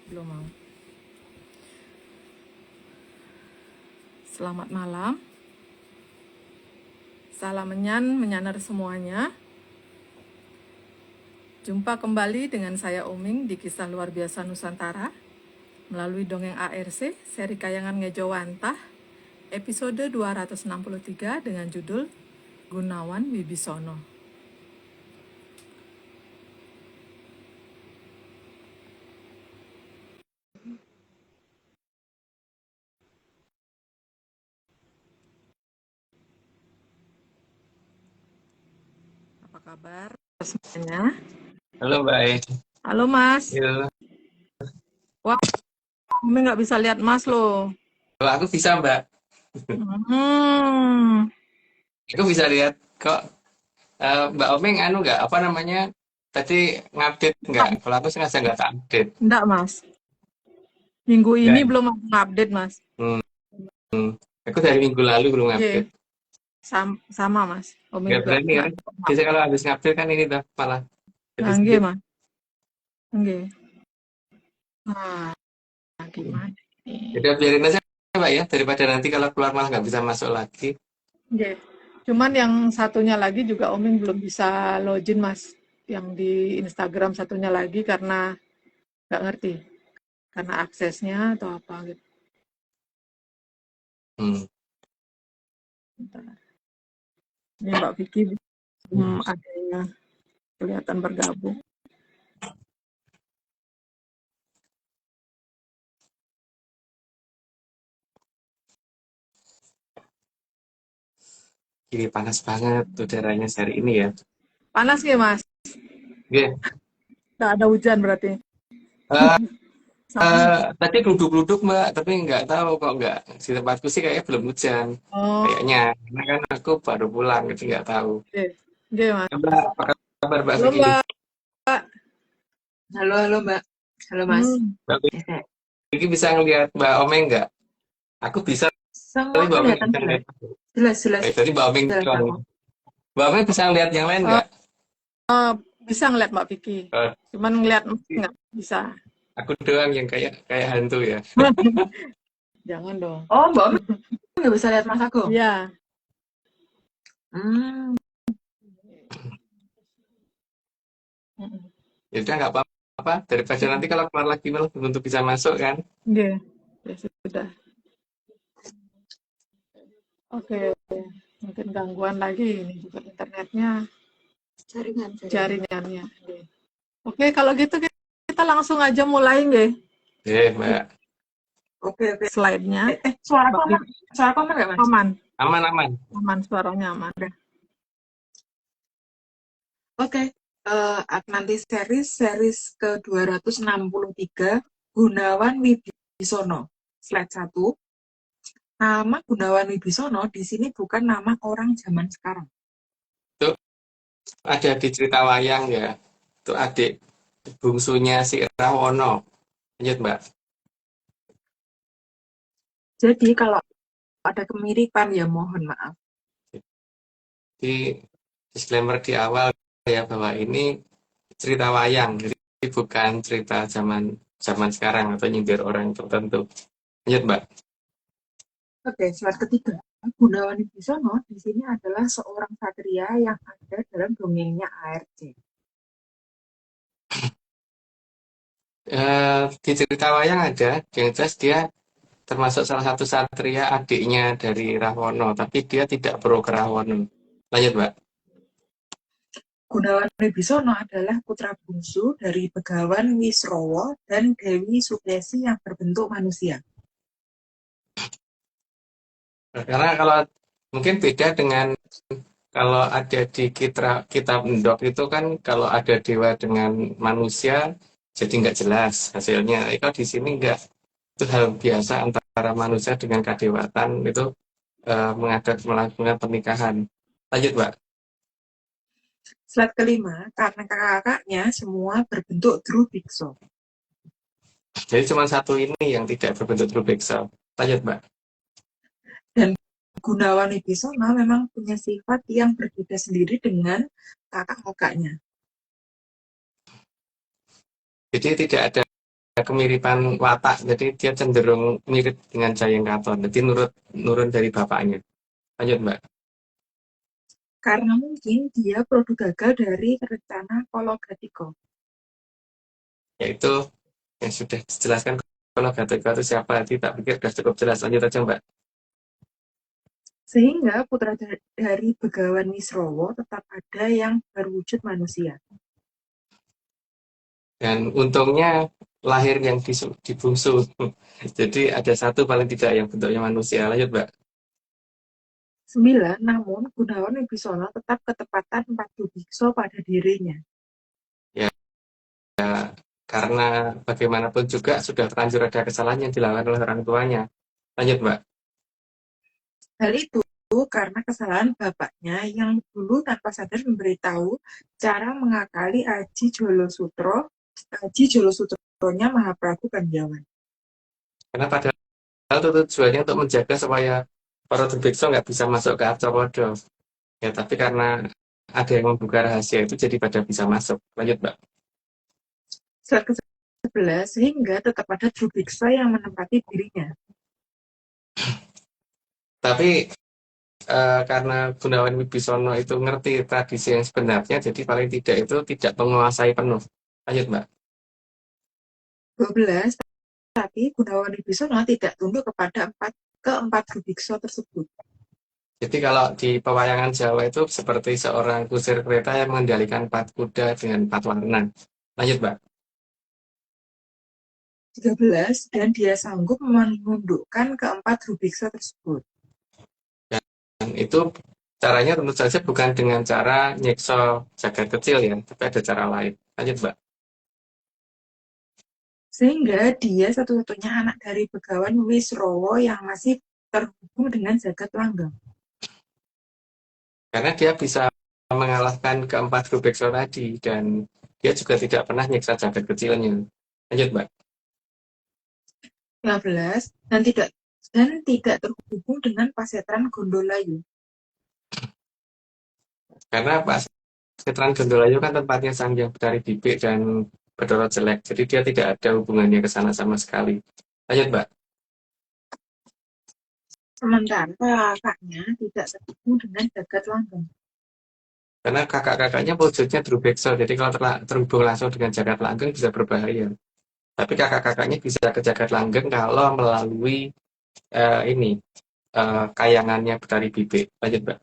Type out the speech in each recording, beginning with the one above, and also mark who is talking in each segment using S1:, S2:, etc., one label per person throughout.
S1: Belum mau. Selamat malam. Salam menyanar semuanya. Jumpa kembali dengan saya Oming di Kisah Luar Biasa Nusantara melalui Dongeng ARC, seri Kayangan Ngejowantah, episode 263 dengan judul Gunawan Wibisono. Apa kabar semuanya?
S2: Halo Mbak E.
S1: Halo Mas.
S2: Yo.
S1: Wah, Oming nggak bisa lihat Mas loh.
S2: Kalau aku bisa Mbak,
S1: Hmm,
S2: aku bisa lihat kok. Mbak Omeng anu nggak apa namanya tadi ngupdate nggak? Kalau aku sengaja nggak update.
S1: enggak Mas. Minggu ini
S2: Nggak.
S1: belum update Mas.
S2: Hmm, aku dari minggu lalu belum
S1: Oke,
S2: update.
S1: sama Mas. Oming
S2: Nggak
S1: juga
S2: berani
S1: nggak
S2: kan? Biasanya kalau habis ngupdate kan ini tuh malah jadi
S1: nggih
S2: sedih.
S1: Mas. Nggih. Nah, gimana nih?
S2: Jadi biarin aja Mbak ya, daripada nanti kalau keluar malah nggak bisa masuk lagi.
S1: Nggih. Cuman yang satunya lagi juga Oming belum bisa login Mas. Yang di Instagram satunya lagi karena nggak ngerti. Karena aksesnya atau apa gitu.
S2: Hmm.
S1: Bentar. Ini Mbak Vicky belum ada yang kelihatan bergabung.
S2: Ini panas banget udaranya hari ini ya.
S1: Panas nggih Mas?
S2: Oke.
S1: Nggak ada hujan berarti.
S2: Eh,
S1: Sama.
S2: tadi geluduk-geluduk Mbak, tapi nggak tahu kok nggak di tempatku sih kayaknya belum hujan.
S1: Oh,
S2: Kayaknya, karena kan aku baru pulang, jadi nggak tahu.
S1: nggih. Nggih Mas.
S2: Mbak, apa kabar Mbak
S1: Halo
S2: Vicky?
S1: Mbak.
S3: Halo, halo Mbak. Halo Mas.
S1: Hmm.
S2: Mbak Vicky bisa ngelihat Mbak Omeng nggak? Aku bisa, tapi
S3: Semua
S2: Mbak Omeng
S3: kelihatan
S2: bisa
S3: jelas.
S2: ngelihat.
S3: Jelas, jelas.
S2: Tadi Mbak Omeng
S3: Jelas
S2: doang.
S3: aku.
S2: Mbak Omeng bisa ngelihat yang lain
S1: Oh,
S2: nggak?
S1: bisa ngeliat Mbak Vicky.
S2: Eh,
S1: Cuman ngeliat Mas nggak bisa.
S2: aku doang yang kayak kayak hantu ya.
S1: Jangan dong.
S3: Oh, Mbak Om nggak bisa lihat Mas aku?
S1: Iya.
S3: Hmm,
S1: Mm-mm.
S2: Ya udah nggak apa-apa. Daripada nanti kalau keluar lagi malah belum tentu bisa masuk kan.
S1: Nggih. Ya sudah. Oke. Mungkin gangguan lagi ini juga internetnya,
S3: jaringan.
S1: jaringannya. Nggih. Oke, kalau gitu kita langsung aja mulai nggih
S2: Mbak.
S3: Oke.
S1: slide-nya.
S3: Suara
S1: Mbak
S3: komen.
S1: Vicky,
S3: Suara komen nggak Mas?
S1: aman.
S2: Aman-aman.
S1: Aman, suaranya aman.
S3: Oke. Nanti series ke-263 Gunawan Wibisono. Slide 1. Nama Gunawan Wibisono di sini bukan nama orang zaman sekarang.
S2: Itu ada di cerita wayang ya. Itu adik bungsunya si Rawono. Lanjut Mbak.
S3: Jadi kalau ada kemiripan ya mohon maaf.
S2: Di disclaimer di awal ya bahwa ini cerita wayang, jadi bukan cerita zaman zaman sekarang atau nyindir orang tertentu. Lanjut Mbak.
S3: Oke, slide ketiga. Gunawan Wibisono di sini adalah seorang satria yang ada dalam dongengnya ARC.
S2: Di cerita wayang ada, yang jelas dia termasuk salah satu satria adiknya dari Rawono, tapi dia tidak pro ke Rawono. Lanjut Mbak.
S3: Gunawan Wibisono adalah putra bungsu dari Begawan Wisrowo dan Dewi Sukesi yang berbentuk manusia.
S2: Karena kalau mungkin beda dengan kalau ada di kitab Endok itu kan kalau ada dewa dengan manusia jadi nggak jelas hasilnya. Kalau di sini nggak, itu hal biasa antara manusia dengan kadewatan itu melakukan pernikahan. Lanjut Mbak.
S3: Slide kelima, karena kakak-kakaknya semua berbentuk Drubikso.
S2: Jadi cuma satu ini yang tidak berbentuk Drubeksa. Lanjut Mbak.
S3: Dan Gunawan Wibisono memang punya sifat yang berbeda sendiri dengan kakak-kakaknya.
S2: Jadi tidak ada kemiripan watak, jadi dia cenderung mirip dengan Jayeng Katon, jadi nurun dari bapaknya. Lanjut Mbak.
S3: Karena mungkin dia produk gagal dari rencana Kologatiko.
S2: Yaitu yang sudah dijelaskan kalau Gatotkaca itu siapa, tak pikir sudah cukup jelas. Lanjut aja Mbak.
S3: Sehingga putra dari Begawan Wisrowo tetap ada yang berwujud manusia.
S2: Dan untungnya lahir yang dibungsu. Jadi ada satu paling tidak yang bentuknya manusia. Lanjut Mbak.
S3: 9. Namun Gunawan Wibisana tetap ketepatan 4 bikso pada dirinya.
S2: Ya, karena bagaimanapun juga sudah terlanjur ada kesalahan yang dilakukan oleh orang tuanya. Lanjut Mbak.
S3: Hal itu karena kesalahan bapaknya yang dulu tanpa sadar memberitahu cara mengakali Aji Jolosutronya Mahaprabu Panjawan.
S2: Karena padahal itu tujuannya untuk menjaga supaya para Durbeksa nggak bisa masuk ke Arcapodo. Ya, tapi karena ada yang membuka rahasia itu jadi pada bisa masuk. Lanjut Mbak.
S3: Surat ke-11, sehingga tetap ada Drubiksa yang menempati dirinya.
S2: Tapi karena Gunawan Wibisono itu ngerti tradisi yang sebenarnya, jadi paling tidak itu tidak menguasai penuh. Lanjut Mbak.
S3: 12. Tapi Gunawan Wibisana tidak tunduk kepada keempat Drubiksa tersebut.
S2: Jadi kalau di pewayangan Jawa itu seperti seorang kusir kereta yang mengendalikan 4 kuda dengan 4 warna. Lanjut Mbak.
S3: 13. Dan dia sanggup menundukkan keempat Drubiksa tersebut.
S2: Dan itu caranya tentu saja bukan dengan cara nyekso jagat kecil ya, tapi ada cara lain. Lanjut Mbak.
S3: Sehingga dia satu-satunya anak dari Begawan Wisrowo yang masih terhubung dengan jagat langgeng.
S2: Karena dia bisa mengalahkan keempat Drubeksa tadi, dan dia juga tidak pernah nyiksa jagat kecilnya. Lanjut Mbak.
S3: 15. Dan tidak terhubung dengan Pasetran Gondolayu.
S2: Karena Pak Setran Gondolayu kan tempatnya Sang Hyang Betari Bibik dan Bathara Jelek, jadi dia tidak ada hubungannya ke sana sama sekali. Lanjut Mbak.
S3: Sementara kakaknya tidak terhubung dengan jagat langgeng.
S2: Karena kakak-kakaknya wujudnya Drubeksa, jadi kalau terhubung langsung dengan jagat langgeng bisa berbahaya. Tapi kakak-kakaknya bisa ke jagat langgeng kalau melalui ini kayangannya Betari Bibik. Lanjut Mbak.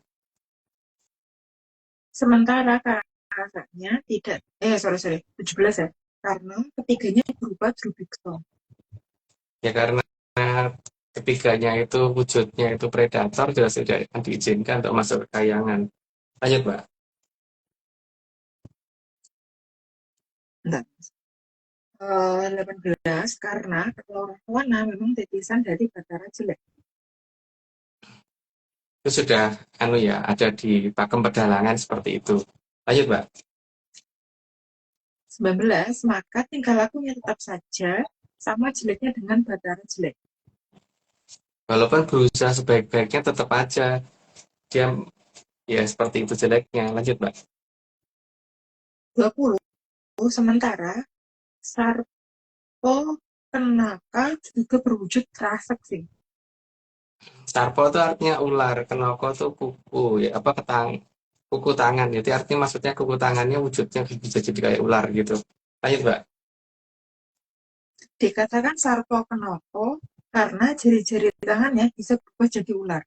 S3: Sementara kakaknya tidak, 17 ya, karena ketiganya berupa Drubiksa.
S2: Ya karena ketiganya itu wujudnya itu predator, jelas tidak akan diizinkan untuk masuk ke kayangan. Lanjut Mbak.
S3: Bentar. 18. Karena kalau Rahwana memang titisan dari Bathara Jelek.
S2: Itu sudah ada di pakem pedalangan seperti itu. Lanjut Mbak.
S3: 19. Maka tingkah lakunya tetap saja sama jeleknya dengan Bathara Jelek.
S2: Walaupun berusaha sebaik-baiknya tetap aja dia ya seperti itu jeleknya. Lanjut Mbak.
S3: 20. Sementara Sarpo Kenaka juga berwujud rasekti.
S2: Sarpo itu artinya ular, kenoko itu kuku ya, apa kuku tangan. Jadi artinya maksudnya kuku tangannya wujudnya bisa jadi kayak ular gitu. Lanjut Mbak.
S3: Dikatakan Sarpo Kenoko karena jari-jari tangannya bisa berubah jadi ular.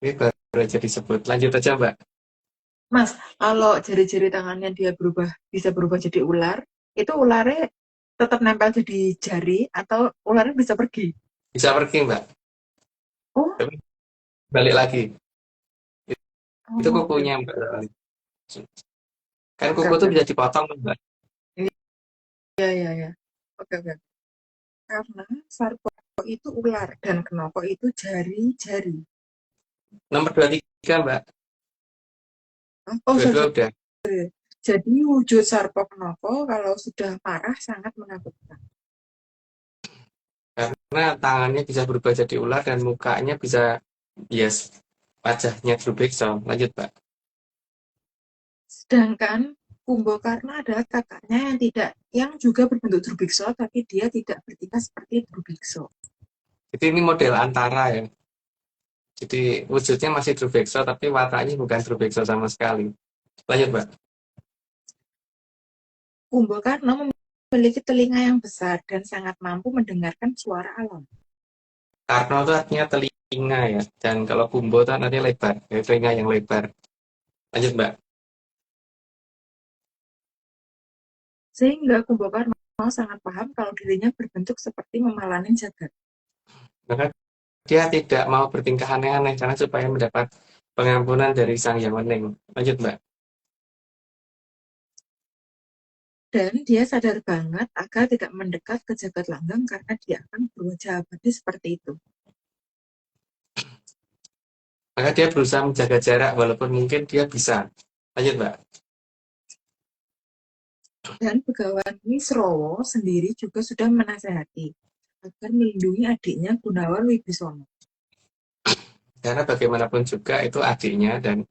S2: Ini baru aja disebut. Lanjut aja Mbak.
S3: Mas, kalau jari-jari tangannya dia bisa berubah jadi ular, itu ularnya tetap nempel jadi jari atau ularnya bisa pergi?
S2: Bisa pergi Mbak.
S3: Oh,
S2: Tapi balik lagi. Itu
S3: oke.
S2: kukunya Mbak. Kan
S3: Oke,
S2: kuku
S3: oke.
S2: tuh bisa dipotong Mbak.
S3: Iya. Oke. Karena Sarpo itu ular dan Kenoko itu jari-jari.
S2: Nomor 23 Mbak.
S3: Oh,
S2: Dua-dua
S3: sorry.
S2: udah.
S3: Jadi wujud Sarpo Kenoko kalau sudah marah sangat menakutkan.
S2: Karena tangannya bisa berubah jadi ular dan mukanya bisa wajahnya Drubeksa. Lanjut Mbak.
S3: Sedangkan Kumbakarna adalah kakaknya yang juga berbentuk Drubikso, tapi dia tidak bertingkah seperti Drubikso.
S2: Jadi ini model antara ya. Jadi wujudnya masih Drubekso tapi wataknya bukan Drubekso sama sekali. Lanjut, Mbak.
S3: Kumbakarna memiliki telinga yang besar dan sangat mampu mendengarkan suara alam.
S2: Karno itu artinya telinga ya. Dan kalau Kumbo itu artinya lebar, ya, telinga yang lebar. Lanjut, Mbak.
S3: Sehingga Kumbakarna sangat paham kalau dirinya berbentuk seperti memalanin jagat.
S2: Maka dia tidak mau bertingkah aneh-aneh karena supaya mendapat pengampunan dari Sang Yang Wening. Lanjut, Mbak.
S3: Dan dia sadar banget agar tidak mendekat ke jagat langgeng karena dia akan berwajah abadi seperti itu.
S2: Maka dia berusaha menjaga jarak walaupun mungkin dia bisa. Lanjut, Mbak.
S3: Dan Begawan Wisrowo sendiri juga sudah menasehati agar melindungi adiknya Gunawan Wibisono.
S2: Karena bagaimanapun juga itu adiknya dan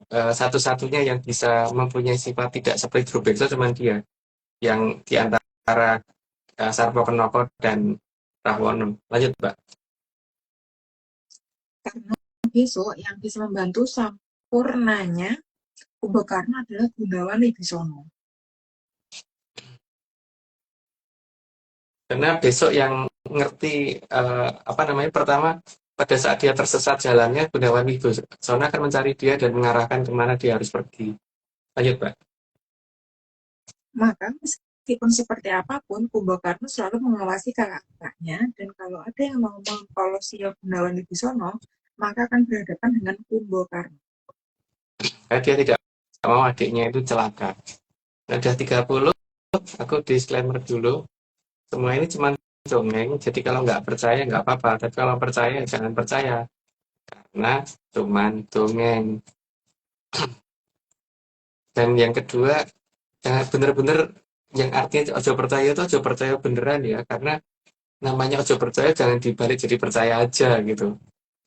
S2: satu-satunya yang bisa mempunyai sifat tidak seperti Drubeksa cuma dia. Yang diantara Sarpo Kenoko dan Rahwono. Lanjut, Mbak.
S3: Karena besok yang bisa membantu sampurnanya Kumbakarna adalah Gunawan Wibisono.
S2: Karena besok yang ngerti pertama pada saat dia tersesat jalannya, Gunawan Wibisono akan mencari dia dan mengarahkan kemana dia harus pergi. Lanjut, Mbak.
S3: Maka meskipun seperti apapun, Kumbakarna selalu mengawasi kakaknya, dan kalau ada yang mau mempolosi Gunawan Wibisono, maka akan berhadapan dengan Kumbakarna.
S2: Karena dia tidak mau adiknya itu celaka. Nah, udah 30, aku disclaimer dulu. Semua ini cuma dongeng, jadi kalau nggak percaya nggak apa-apa. Tapi kalau percaya, jangan percaya. Karena cuma dongeng. Dan yang kedua, jangan bener-bener yang artinya ojo percaya itu ojo percaya beneran ya. Karena namanya ojo percaya jangan dibalik jadi percaya aja gitu.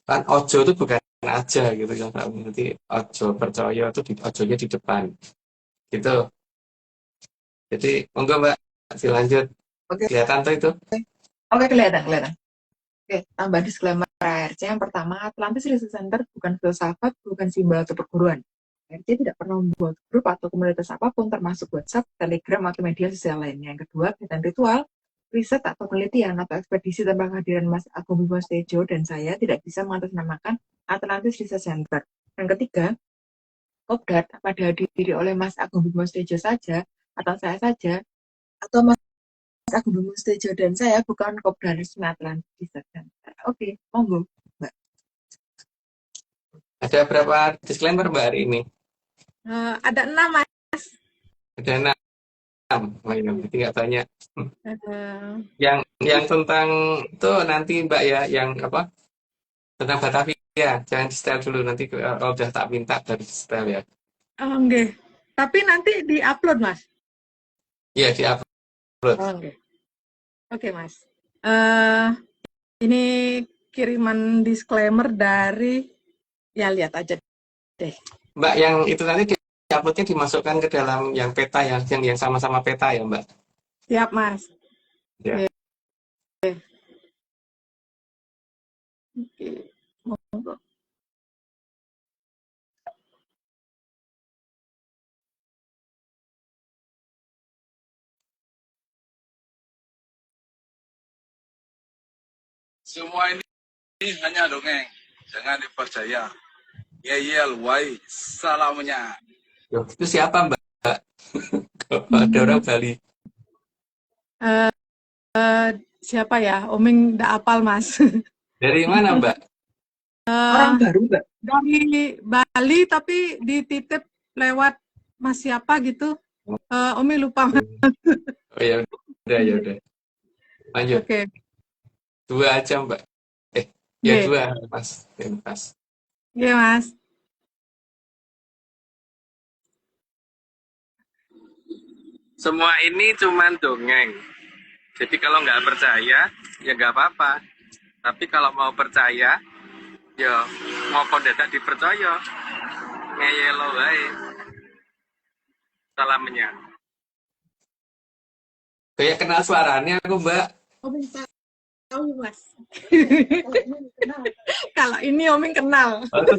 S2: Kan ojo itu bukan aja gitu ya. Nanti ojo percaya itu ojonya di depan. Gitu. Jadi, monggo Mbak, dilanjut.
S3: Oke,
S2: Kelihatan tuh itu?
S3: oke, kelihatan. Oke, tambah disclaimer ARC. Yang pertama, Atlantis Research Center bukan filsafat, bukan simbol atau perguruan. ARC tidak pernah membuat grup atau komunitas apapun, termasuk WhatsApp, Telegram, atau media sosial lainnya. Yang kedua, kegiatan ritual, riset atau penelitian atau ekspedisi tanpa kehadiran Mas Agung Bimo Tejo dan saya tidak bisa mengatasnamakan Atlantis Research Center. Yang ketiga, Kopdar dapat dihadiri oleh Mas Agung Bimo Tejo saja, atau saya saja, atau Mas Agung Bimo Tejo dan saya bukan Kopdar resmi Atlantis Research Center. Oke, monggo, Mbak.
S2: Ada berapa disclaimer Mbak hari ini?
S1: Ada 6, Mas.
S2: Ada 6. Oh iya, berarti nggak banyak.
S1: Eh,
S2: Yang tentang itu nanti Mbak ya, yang apa? Tentang Batavia. Jangan di setel dulu, nanti kalau udah tak minta dari setel ya.
S1: Oke. Tapi nanti di-upload, Mas.
S2: Iya, di-upload.
S1: Oke. Oke, Mas. Eh, ini kiriman disclaimer dari, ya lihat aja deh.
S2: Mbak, yang itu nanti di-uploadnya dimasukkan ke dalam yang peta ya, yang sama-sama peta ya Mbak.
S1: Siap, Mas.
S2: Ya.
S1: Oke. Monggo.
S4: Semua ini hanya dongeng, jangan dipercaya. Yeyel, wai, salamnya.
S2: Yo, itu siapa Mbak? Ada orang Bali.
S1: Siapa ya? Oming nggak apal, Mas.
S2: Dari mana Mbak?
S3: Orang baru, Mbak.
S1: Dari Bali tapi dititip lewat Mas siapa gitu. Omi lupa.
S2: Oh ya udah ya udah. Lanjut.
S1: Oke.
S2: 2 aja Mbak. Ya
S1: Oke.
S2: 2 Mas. Ya, Mas.
S1: Oke, Mas.
S2: Semua ini cuman dongeng. Jadi kalau nggak percaya, ya nggak apa-apa. Tapi kalau mau percaya, ya mau dadak dipercaya. Ngeyelo wae. salamnya. Kayak kenal suaranya aku, Mbak.
S1: Oh, bisa tahu, Mas. Kalau ini Oming kenal.
S2: Oh, itu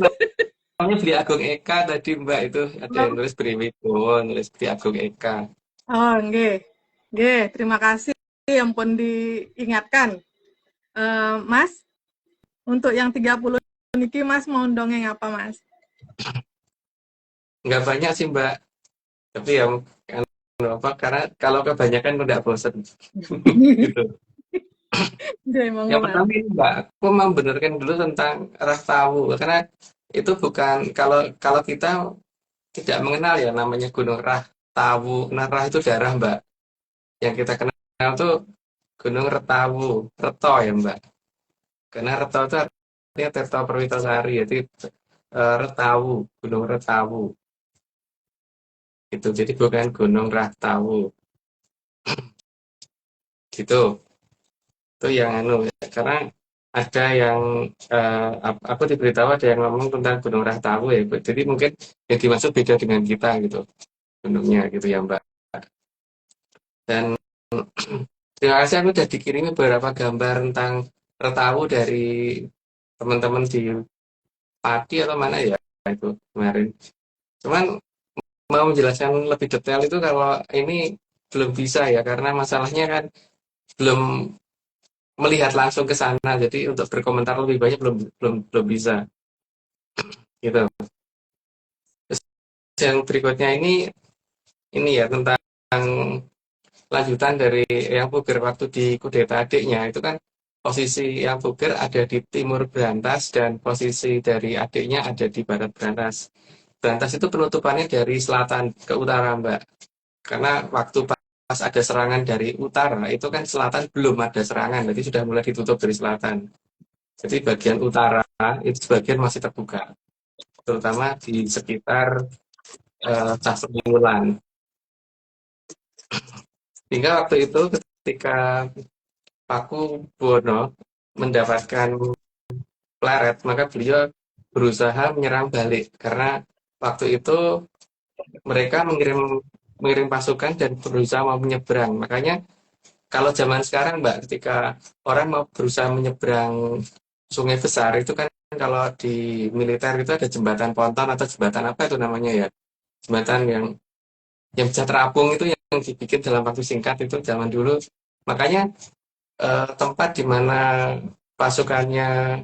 S2: namanya Beli Agung Eka tadi, Mbak. Itu ada yang nulis Bri Wibowo, nulis Beli Agung Eka.
S1: Oh, nggih. Nggih, terima kasih yang pun diingatkan. Mas, untuk yang 30 niki Mas mau dongeng apa, Mas?
S2: Nggak banyak sih, Mbak. Tapi yang apa, karena kalau kebanyakan udah bosen. Gitu.
S1: Nggih, monggo,
S2: Yang
S1: Mas.
S2: pertama ini, Mbak, aku mau benarkan dulu tentang Raftawu. Karena itu bukan, kalau kalau kita tidak mengenal ya namanya Gunung Raftawu. Nah, Rah itu daerah, Mbak. Yang kita kenal tuh Gunung Retawu, Reto ya, Mbak. Karena Reto itu artinya Tirto Perwitasari, jadi Retawu, Gunung Retawu. Itu jadi bukan Gunung Raftawu. Gitu. Itu yang anu ya. Karena ada yang aku diberitahu ada yang ngomong tentang Gunung Raftawu ya. Jadi mungkin yang dimaksud beda dengan kita gitu. Gunungnya gitu ya, Mbak. Dan terima kasih, aku udah dikirimi beberapa gambar tentang Retawu dari teman-teman di Pati atau mana ya itu kemarin. Cuman mau menjelaskan lebih detail itu kalau ini belum bisa ya, karena masalahnya kan belum melihat langsung ke sana. Jadi untuk berkomentar lebih banyak belum bisa gitu. Terus yang berikutnya ini ya tentang lanjutan dari yang Puger waktu di kudeta adiknya. Itu kan posisi yang Puger ada di timur Brantas dan posisi dari adiknya ada di barat Brantas. Brantas itu penutupannya dari selatan ke utara, Mbak. Karena waktu pas ada serangan dari utara, itu kan selatan belum ada serangan, jadi sudah mulai ditutup dari selatan. Jadi bagian utara itu sebagian masih terbuka, terutama di sekitar Cahsewulan. Hingga waktu itu ketika Paku Bono mendapatkan pleret, maka beliau berusaha menyerang balik karena waktu itu mereka mengirim pasukan dan berusaha mau menyeberang. Makanya kalau zaman sekarang, Mbak, ketika orang mau berusaha menyeberang sungai besar itu kan kalau di militer itu ada jembatan ponton atau jembatan apa itu namanya ya, jembatan yang bisa terapung, itu yang dibikin dalam waktu singkat itu zaman dulu. Makanya tempat di mana pasukannya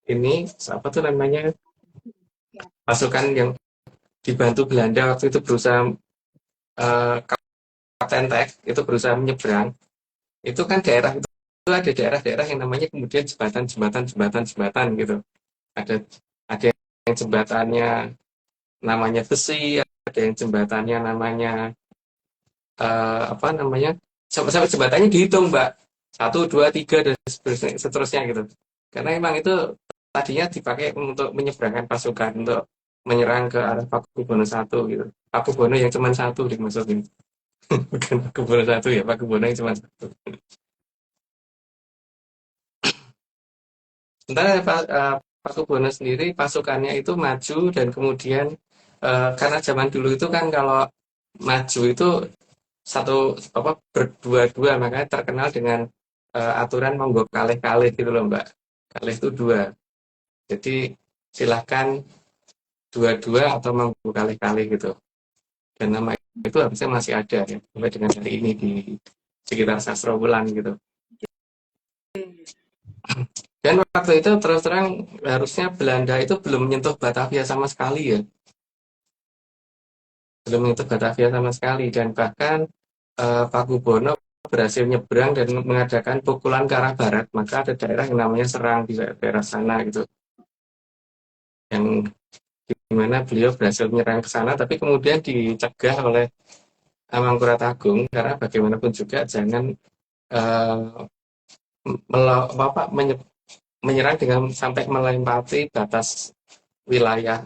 S2: ini apa tuh namanya, pasukan yang dibantu Belanda waktu itu berusaha Kapten Tek itu berusaha menyeberang, itu kan daerah itu ada daerah-daerah yang namanya kemudian jembatan gitu. Ada yang jembatannya namanya besi, ada yang jembatannya namanya apa namanya, sampai jembatannya dihitung, Mbak, 1, 2, 3 dan seterusnya gitu. Karena emang itu tadinya dipakai untuk menyeberangkan pasukan untuk menyerang ke arah Pakubono I gitu. Pakubono yang cuma satu dimaksudin. Bukan Pakubono I ya, Pakubono yang cuma satu. Sementara Pakubono sendiri pasukannya itu maju dan kemudian karena zaman dulu itu kan kalau maju itu berdua-dua, makanya terkenal dengan aturan monggo kalih-kalih gitu loh, Mbak. Kalih itu 2. Jadi silahkan dua-dua atau monggo kalih-kalih gitu. Dan nama itu harusnya masih ada ya sampai dengan hari ini di sekitar Sasrawulan gitu. Dan waktu itu terus terang harusnya Belanda itu belum menyentuh Batavia sama sekali ya. Belum menyentuh Batavia sama sekali, dan bahkan Pakubono berhasil nyebrang dan mengadakan pukulan ke arah barat, maka ada daerah yang namanya Serang di daerah sana gitu. Yang dimana beliau berhasil menyerang ke sana, tapi kemudian dicegah oleh Mangkurat-Agung karena bagaimanapun juga jangan menyerang dengan sampai melewati batas wilayah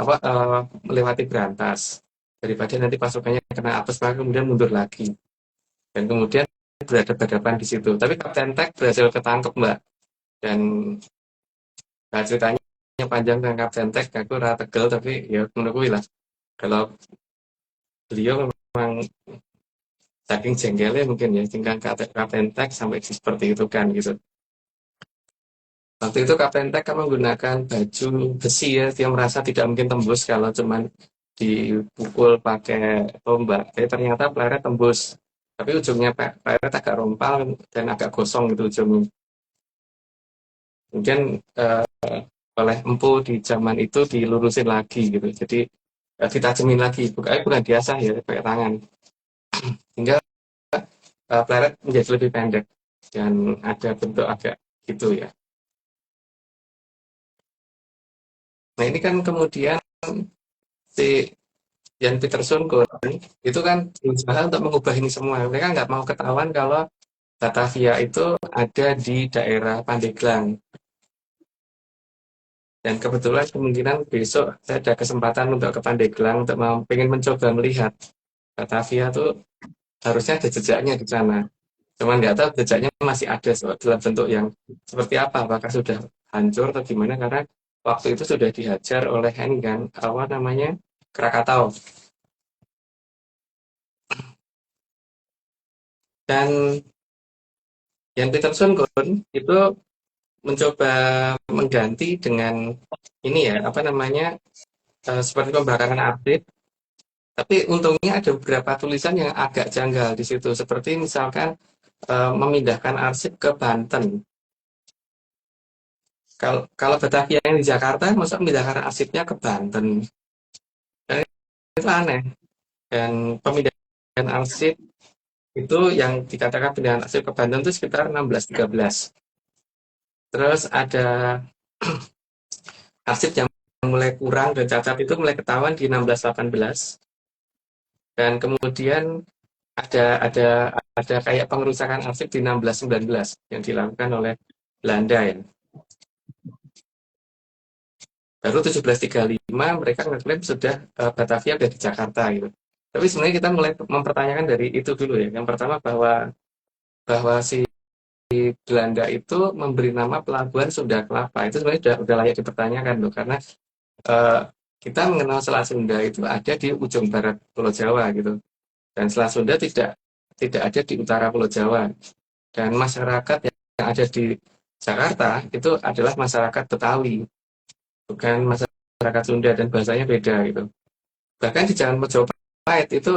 S2: melewati Brantas, daripada nanti pasukannya kena apes maka kemudian mundur lagi, dan kemudian berhadapan di situ. Tapi Kapten Tek berhasil ketangkep, Mbak, dan ceritanya panjang tentang Kapten Tek, aku rada tegel, tapi ya menurutku lah kalau beliau memang saking jengkelnya mungkin ya, tinggal Kapten Tech sampai seperti itu kan gitu. Waktu itu Kapten Tech kan menggunakan baju besi ya, dia merasa tidak mungkin tembus kalau cuman dipukul pakai tombak. Tapi ternyata peleret tembus. Tapi ujungnya peleret agak rompal dan agak gosong gitu ujungnya. Mungkin oleh empu di zaman itu dilurusin lagi gitu. Jadi ditajemin lagi, bukan diasah ya, pakai tangan. Hingga peleret menjadi lebih pendek dan ada bentuk agak gitu ya. Nah ini kan kemudian si Jan Pieterszoon itu kan berusaha untuk mengubah ini semua. Mereka nggak mau ketahuan kalau Batavia itu ada di daerah Pandeglang. Dan kebetulan kemungkinan besok saya ada kesempatan untuk ke Pandeglang untuk pengen mencoba melihat Batavia itu harusnya ada jejaknya di sana. Cuman nggak tahu jejaknya masih ada dalam bentuk yang seperti apa. Apakah sudah hancur atau gimana? Karena waktu itu sudah dihajar oleh ini kan, apa namanya, Krakatau. Dan Jan Pieterszoon itu mencoba mengganti dengan ini ya, apa namanya, seperti pembakaran arsip. Tapi untungnya ada beberapa tulisan yang agak janggal di situ. Seperti misalkan memindahkan arsip ke Banten. Kalau Batavia yang di Jakarta, masa memindahkan arsipnya ke Banten? Dan itu aneh. Dan pemindahan arsip itu yang dikatakan pindahan arsip ke Banten itu sekitar 1613. Terus ada arsip yang mulai kurang dan cacat itu mulai ketahuan di 1618. Dan kemudian ada kayak pengerusakan arsip di 1619 yang dilakukan oleh Belanda ya. Baru 1735 mereka ngeklaim sudah Batavia ada di Jakarta gitu. Tapi sebenarnya kita mulai mempertanyakan dari itu dulu ya. Yang pertama bahwa si Belanda itu memberi nama pelabuhan Sunda Kelapa. Itu sebenarnya udah layak dipertanyakan loh, karena kita mengenal Selat Sunda itu ada di ujung barat Pulau Jawa gitu. Dan Selat Sunda tidak ada di utara Pulau Jawa. Dan masyarakat yang ada di Jakarta itu adalah masyarakat Betawi, bukan masyarakat Sunda, dan bahasanya beda gitu. Bahkan di Jalan Mojopahit itu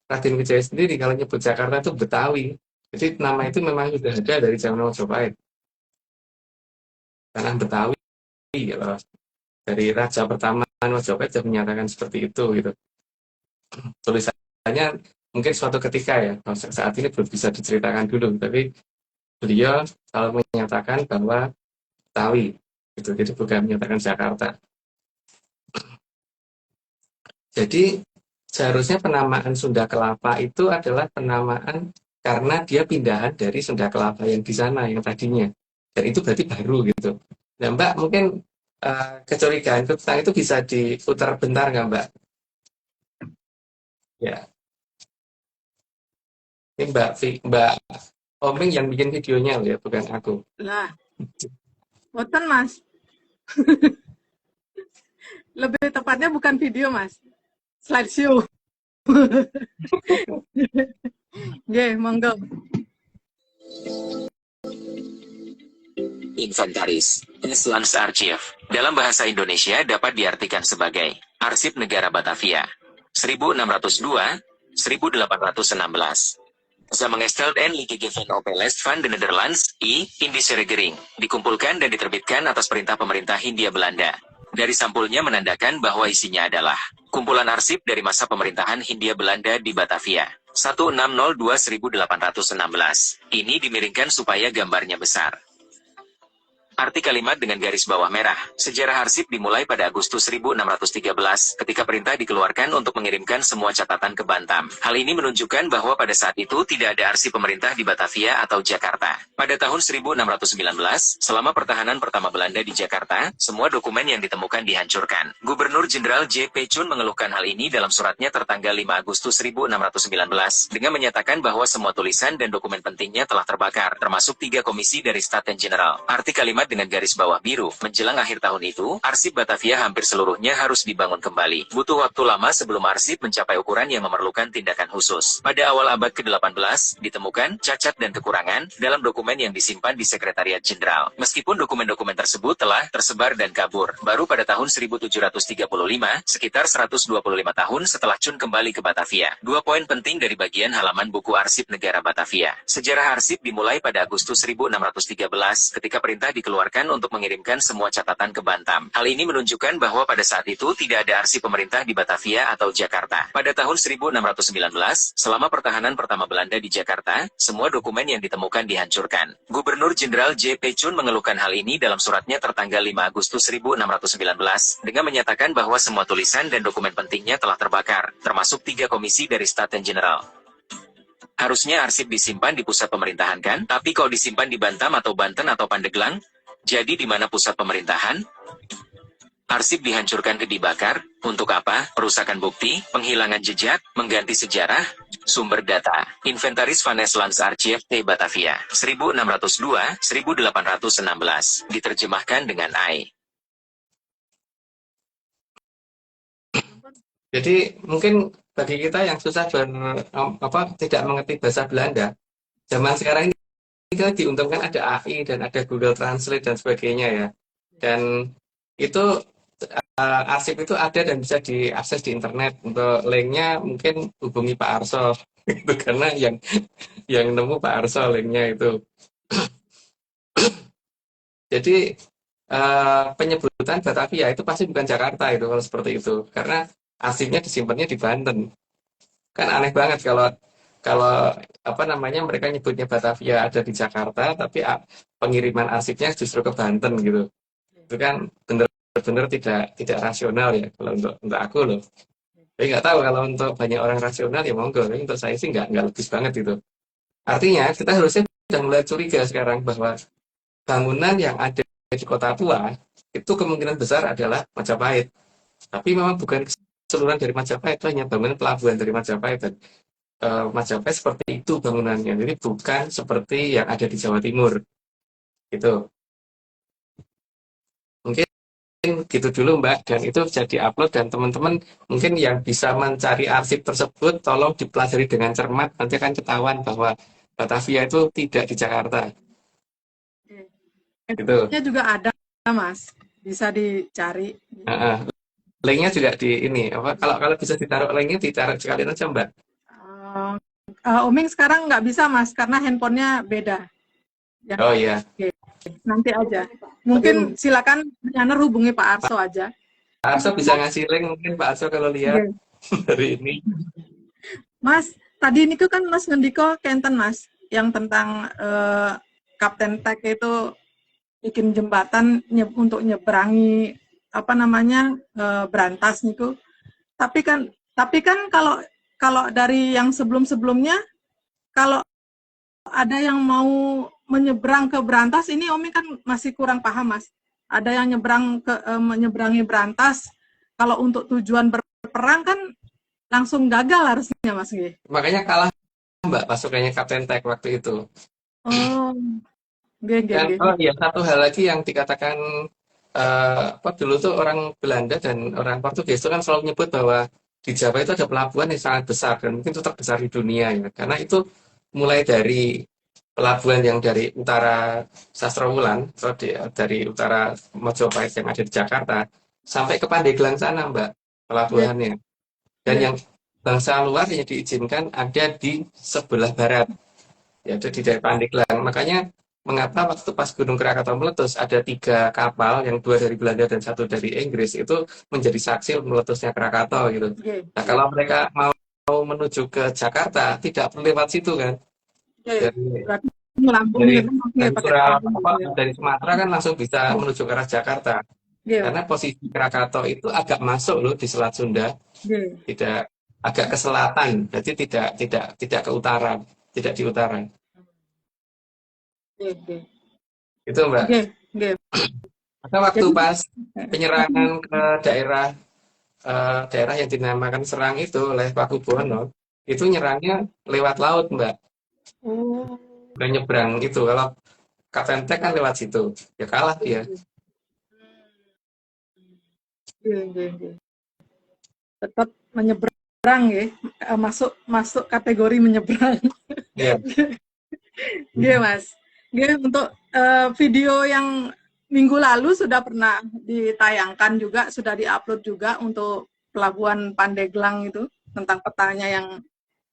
S2: Raden Wijaya sendiri kalau nyebut Jakarta itu Betawi. Jadi nama itu memang sudah ada dari zaman Mojopahit. Tanah Betawi gitu. Dari Raja pertama Mojopahit sudah menyatakan seperti itu gitu. Tulisannya mungkin suatu ketika ya, saat ini belum bisa diceritakan dulu, tapi beliau selalu menyatakan bahwa Betawi gitu. Jadi bukan menyatakan Jakarta. Jadi seharusnya penamaan Sunda Kelapa itu adalah penamaan karena dia pindahan dari Sunda Kelapa yang di sana yang tadinya. Dan itu berarti baru gitu. Nah Mbak, mungkin kecurigaan tentang itu bisa diputar bentar nggak Mbak? Ya, ini Mbak Oming yang bikin videonya ya, bukan aku.
S1: Lah, boten Mas. Lebih tepatnya bukan video Mas, slideshow. Nggih, monggo.
S5: Inventaris, Islands Archive. Dalam bahasa Indonesia dapat diartikan sebagai Arsip Negara Batavia. 1602, 1816. Samengesteld en Ligegeven op Lest van de Nederlands, in die Seregering, dikumpulkan dan diterbitkan atas perintah pemerintah Hindia Belanda. Dari sampulnya menandakan bahwa isinya adalah kumpulan arsip dari masa pemerintahan Hindia Belanda di Batavia. 1602-1816. Ini dimiringkan supaya gambarnya besar. Arti kalimat dengan garis bawah merah. Sejarah arsip dimulai pada Agustus 1613, ketika perintah dikeluarkan untuk mengirimkan semua catatan ke Bantam. Hal ini menunjukkan bahwa pada saat itu tidak ada arsip pemerintah di Batavia atau Jakarta. Pada tahun 1619, selama pertahanan pertama Belanda di Jakarta, semua dokumen yang ditemukan dihancurkan. Gubernur Jenderal J.P. Chun mengeluhkan hal ini dalam suratnya tertanggal 5 Agustus 1619, dengan menyatakan bahwa semua tulisan dan dokumen pentingnya telah terbakar, termasuk 3 komisi dari Staten General. Arti kalimat kalimat dengan garis bawah biru. Menjelang akhir tahun itu, arsip Batavia hampir seluruhnya harus dibangun kembali. Butuh waktu lama sebelum arsip mencapai ukuran yang memerlukan tindakan khusus. Pada awal abad ke-18, ditemukan cacat dan kekurangan dalam dokumen yang disimpan di Sekretariat Jenderal. Meskipun dokumen-dokumen tersebut telah tersebar dan kabur, baru pada tahun 1735, sekitar 125 tahun setelah Cun kembali ke Batavia. 2 poin penting dari bagian halaman buku Arsip Negara Batavia. Sejarah arsip dimulai pada Agustus 1613 ketika perintah dikeluarkan untuk mengirimkan semua catatan ke Bantam. Hal ini menunjukkan bahwa pada saat itu tidak ada arsip pemerintah di Batavia atau Jakarta. Pada tahun 1619, selama pertahanan pertama Belanda di Jakarta, semua dokumen yang ditemukan dihancurkan. Gubernur Jenderal J.P. Cun mengeluhkan hal ini dalam suratnya tertanggal 5 Agustus 1619 dengan menyatakan bahwa semua tulisan dan dokumen pentingnya telah terbakar, termasuk 3 komisi dari Staten General. Harusnya arsip disimpan di pusat pemerintahan kan? Tapi kalau disimpan di Bantam atau Banten atau Pandeglang, jadi di mana pusat pemerintahan? Arsip dihancurkan ke dibakar, untuk apa? Perusakan bukti, penghilangan jejak, mengganti sejarah, sumber data. Inventaris Vanes Lands Archive T Batavia, 1602-1816, diterjemahkan dengan AI.
S2: Jadi mungkin bagi kita yang susah tidak mengerti bahasa Belanda, zaman sekarang ini kita diuntungkan ada AI dan ada Google Translate dan sebagainya ya. Dan itu arsip itu ada dan bisa diakses di internet. Untuk linknya mungkin hubungi Pak Arso itu karena yang nemu Pak Arso linknya itu. Jadi penyebutan Batavia itu pasti bukan Jakarta itu kalau seperti itu, karena arsipnya disimpannya di Banten. Kan aneh banget kalau mereka nyebutnya Batavia ada di Jakarta, tapi pengiriman arsipnya justru ke Banten gitu. Itu kan benar-benar tidak rasional ya kalau untuk aku loh. Tapi nggak tahu kalau untuk banyak orang rasional ya monggo. Tapi untuk saya sih nggak logis banget itu. Artinya kita harusnya sudah mulai curiga sekarang bahwa bangunan yang ada di Kota Tua itu kemungkinan besar adalah Majapahit. Tapi memang bukan keseluruhan dari Majapahit, itu hanya bangunan pelabuhan dari Majapahit. Dan Majapahit seperti itu bangunannya, jadi bukan seperti yang ada di Jawa Timur. Gitu. Mungkin gitu dulu Mbak, dan itu bisa diupload, dan teman-teman mungkin yang bisa mencari arsip tersebut tolong dipelajari dengan cermat, nanti akan ketahuan bahwa Batavia itu tidak di Jakarta. Gitu.
S1: Linknya juga ada, Mas. Bisa dicari.
S2: Linknya juga di ini. Kalau bisa ditaruh linknya, ditaruh sekalian aja Mbak.
S1: Oming sekarang nggak bisa Mas, karena handphonenya beda. Ya.
S2: Oh iya.
S1: Oke. Nanti aja. Mungkin silakan Yaner hubungi Pak Arso aja.
S2: Pak Arso bisa ngasih link mungkin Pak Arso kalau lihat hari ini.
S1: Mas, tadi ini kan Mas ngendiko kenten Mas, yang tentang Kapten Tek itu bikin jembatan untuk nyeberangi Brantas niku. Tapi kan kalau dari yang sebelumnya, kalau ada yang mau menyeberang ke Brantas, ini Omi kan masih kurang paham Mas. Ada yang menyeberangi Brantas, kalau untuk tujuan berperang kan langsung gagal harusnya Mas.
S2: Makanya kalah Mbak pasukannya Kapten Tek waktu itu.
S1: Oh,
S2: Dan satu hal lagi yang dikatakan dulu tuh orang Belanda dan orang Portugis itu kan selalu menyebut bahwa di Jawa itu ada pelabuhan yang sangat besar dan mungkin itu terbesar di dunia ya. Karena itu mulai dari pelabuhan yang dari utara Sastrawulan atau dari utara Mojopahit yang ada di Jakarta sampai ke Pandeglang sana Mbak pelabuhannya. Dan yang bangsa luar yang diizinkan ada di sebelah barat, yaitu di daerah Pandeglang. Makanya mengapa waktu pas Gunung Krakatau meletus ada 3 kapal, yang 2 dari Belanda dan 1 dari Inggris, itu menjadi saksi meletusnya Krakatau gitu. Nah kalau mereka mau menuju ke Jakarta tidak perlu lewat situ kan. Dari Sumatera kan langsung bisa menuju ke arah Jakarta. Karena posisi Krakatau itu agak masuk loh di Selat Sunda. Tidak, agak ke selatan, jadi tidak ke utara, tidak di utara. Itu Mbak. Maka waktu pas penyerangan ke daerah yang dinamakan Serang itu oleh Pakubuwono, itu nyerangnya lewat laut Mbak. Bukan nyebrang itu. Kalau KPMT kan lewat situ. Ya kalah dia.
S1: Nggih, nggih, nggih. Tetap menyeberang ya, masuk kategori menyeberang.
S2: Ya.
S1: Nggih, Mas. Nggih, untuk video yang minggu lalu sudah pernah ditayangkan juga, sudah diupload juga untuk Pelabuhan Pandeglang itu, tentang petanya yang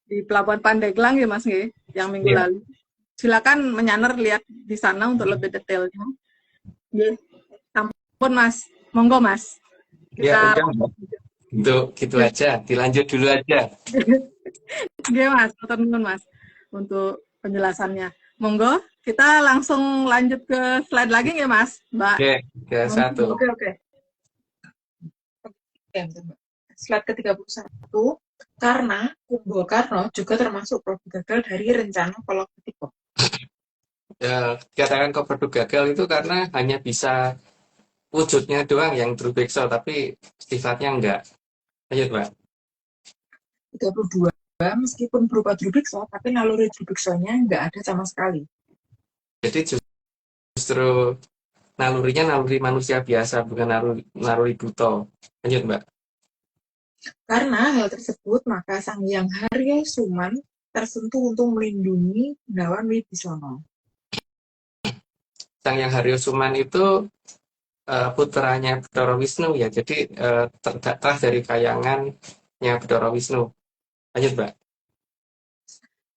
S1: di Pelabuhan Pandeglang ya Mas nggih, yang minggu
S2: Iya.
S1: lalu. Silakan menyaner lihat di sana untuk lebih detailnya. Nggih. Ampun Mas, monggo Mas.
S2: Ya
S1: Kita
S2: udah Mbak. Gitu aja, dilanjut dulu aja.
S1: Nggih Mas, matur nuwun Mas untuk penjelasannya. Monggo, kita langsung lanjut ke slide lagi nggih Mas, Mbak?
S2: Oke, ke satu.
S1: Oke, oke.
S3: Oke, bentar, Mbak. Slide ke-31, karena Bung Karno juga termasuk produk gagal dari rencana Kolektivo.
S2: Ya, dikatakan produk gagal itu karena hanya bisa wujudnya doang yang Drubexo, tapi sifatnya enggak. Lanjut, Mbak.
S3: 32, meskipun berupa Drubexo, tapi naluri Drubexo-nya nggak ada sama sekali.
S2: Jadi justru nalurinya naluri manusia biasa, bukan naluri buto. Lanjut, Mbak.
S3: Karena hal tersebut, maka Sang Hyang Haryo Suman tersentuh untuk melindungi Gunawan Wibisono.
S2: Sang Hyang Haryo Suman itu putranya Bathara Wisnu ya, jadi terdata dari kayangannya Bathara Wisnu. Lanjut, Mbak.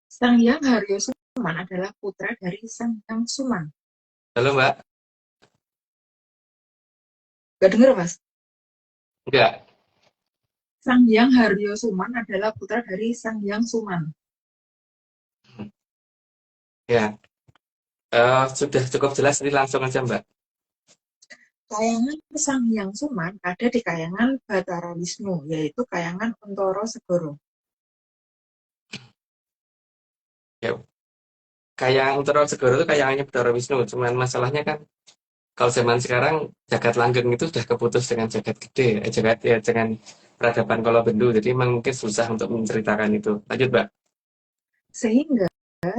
S3: Sang Hyang Haryo Suman adalah putra dari Sang Hyang Suman.
S2: Halo, Mbak.
S3: Gak denger, Mas?
S2: Enggak.
S3: Sang Hyang Haryo Suman adalah putra dari Sang Hyang Suman.
S2: Ya. Sudah cukup jelas, ini langsung aja, Mbak.
S3: Kayangan Sang Hyang Suman ada di kayangan Bathara Wisnu, yaitu kayangan Untoro Segoro.
S2: Ya. Kayak Untoro Segoro itu kayangannya Bathara Wisnu, cuman masalahnya kan kalau zaman sekarang jagat langgeng itu sudah keputus dengan jagat gede, dengan peradaban Kolobendu, jadi memang mungkin susah untuk menceritakan itu. Lanjut, Mbak.
S3: Sehingga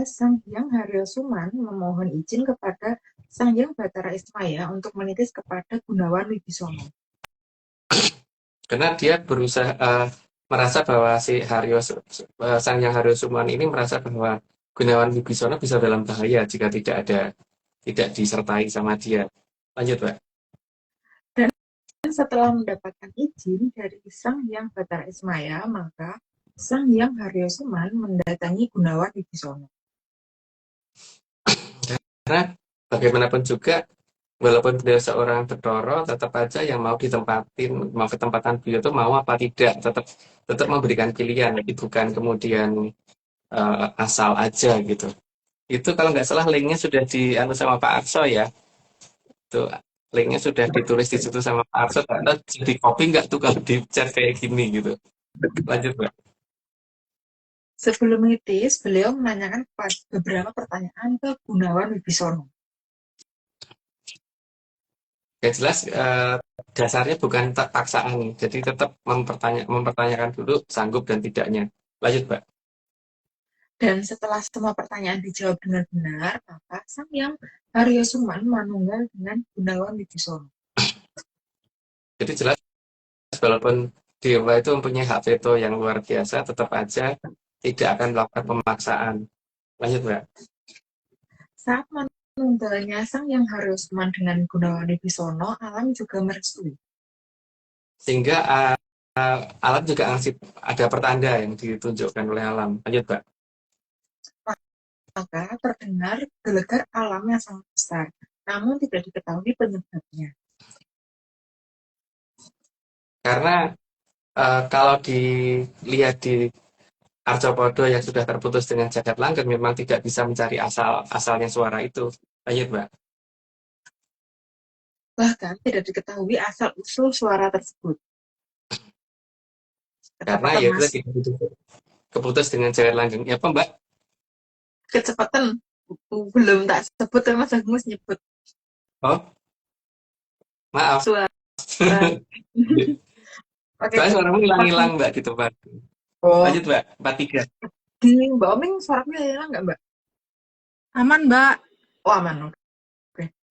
S3: Sang Hyang Haryo Suman memohon izin kepada Sang Hyang Bathara Ismaya untuk menitis kepada Gunawan Wibisono.
S2: Karena dia berusaha merasa bahwa si Sang Hyang Haryo Suman ini merasa bahwa Gunawan Wibisono bisa dalam bahaya jika tidak disertai sama dia. Lanjut, Mbak.
S3: Dan setelah mendapatkan izin dari Sang Hyang Bathara Ismaya, maka Sang Hyang Haryo Suman mendatangi Gunawan Wibisono.
S2: Karena bagaimanapun juga, walaupun beliau seorang Bathara, tetap aja yang mau ketempatan beliau itu mau apa tidak, tetap memberikan pilihan, bukan kemudian asal aja gitu. Itu kalau nggak salah linknya sudah sama Pak Arso ya. Tuh, linknya sudah ditulis di situ sama Pak Arso. Jadi copy nggak tuh kalau di chat kayak gini gitu. Lanjut, Mbak.
S3: Sebelum menitis, beliau menanyakan beberapa pertanyaan ke Gunawan Wibisono.
S2: Yang jelas dasarnya bukan paksaan, jadi tetap mempertanyakan dulu sanggup dan tidaknya. Lanjut, Mbak.
S3: Dan setelah semua pertanyaan dijawab dengan benar, maka Sang Hyang Haryo Suman manunggal dengan Gunawan Wibisono.
S2: Jadi jelas walaupun Dewa itu mempunyai hak veto yang luar biasa, tetap aja tidak akan melakukan pemaksaan. Lanjut, Mbak.
S3: Saat manunggalnya Sang Hyang Haryo Suman dengan Gunawan Wibisono, alam juga merestui.
S2: Sehingga alam juga ngasih ada pertanda yang ditunjukkan oleh alam. Lanjut, Mbak.
S3: Maka terdengar gelegar alam yang sangat besar, namun tidak diketahui penyebabnya.
S2: Karena kalau dilihat di Arcopodo yang sudah terputus dengan jagat langgeng memang tidak bisa mencari asalnya suara itu. Lanjut, Mbak.
S3: Bahkan tidak diketahui asal-usul suara tersebut.
S2: Karena ya itu keputus dengan jagat langgeng. Ya apa, Mbak?
S3: Kecepatan belum tak sebut, tapi Mas Agus nyebut.
S2: Oh, maaf.
S3: Suara.
S2: Oke. Soalnya suaramu hilang-hilang, Mbak, di tempat.
S3: Oh.
S2: Lanjut, Mbak. 43.
S3: Di Mbak Oming suaranya hilang nggak, Mbak?
S1: Aman, Mbak.
S3: Oh, aman.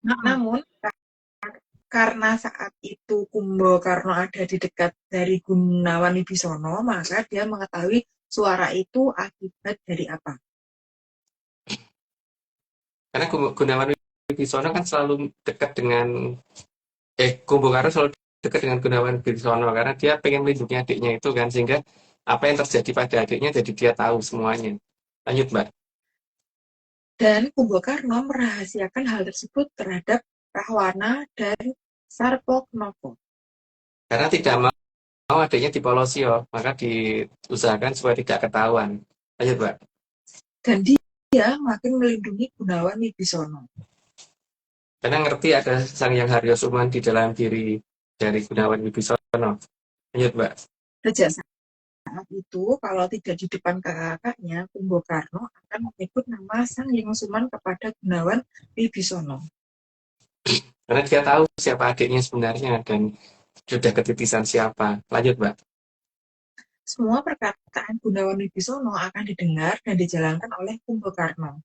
S1: Nah,
S3: Namun karena saat itu Kumbakarna ada di dekat dari Gunawan Wibisono, maka dia mengetahui suara itu akibat dari apa.
S2: Karena Gunawan Wibisono kan selalu dekat dengan Kumbu Karno selalu dekat dengan Gunawan Wibisono karena dia pengen melindungi adiknya itu kan, sehingga apa yang terjadi pada adiknya jadi dia tahu semuanya. Lanjut, Mbak.
S3: Dan Kumbakarna merahasiakan hal tersebut terhadap Rahwana dan Sarpoknopo.
S2: Karena tidak mau adiknya dipolosio, maka diusahakan supaya tidak ketahuan. Lanjut, Mbak.
S3: Dan dia makin melindungi Gunawan Wibisono.
S2: Karena ngerti ada Sang Hyang Haryo Suman di dalam diri dari Gunawan Wibisono. Lanjut, Mbak.
S3: Sejak saat itu, kalau tidak di depan kakaknya, Kumbakarna akan mengikut nama Sang Hyang Suman kepada Gunawan Wibisono.
S2: Karena dia tahu siapa adiknya sebenarnya dan sudah ketitisan siapa. Lanjut, Mbak.
S3: Semua perkataan Gunawan Wibisono akan didengar dan dijalankan oleh Kumbakarna.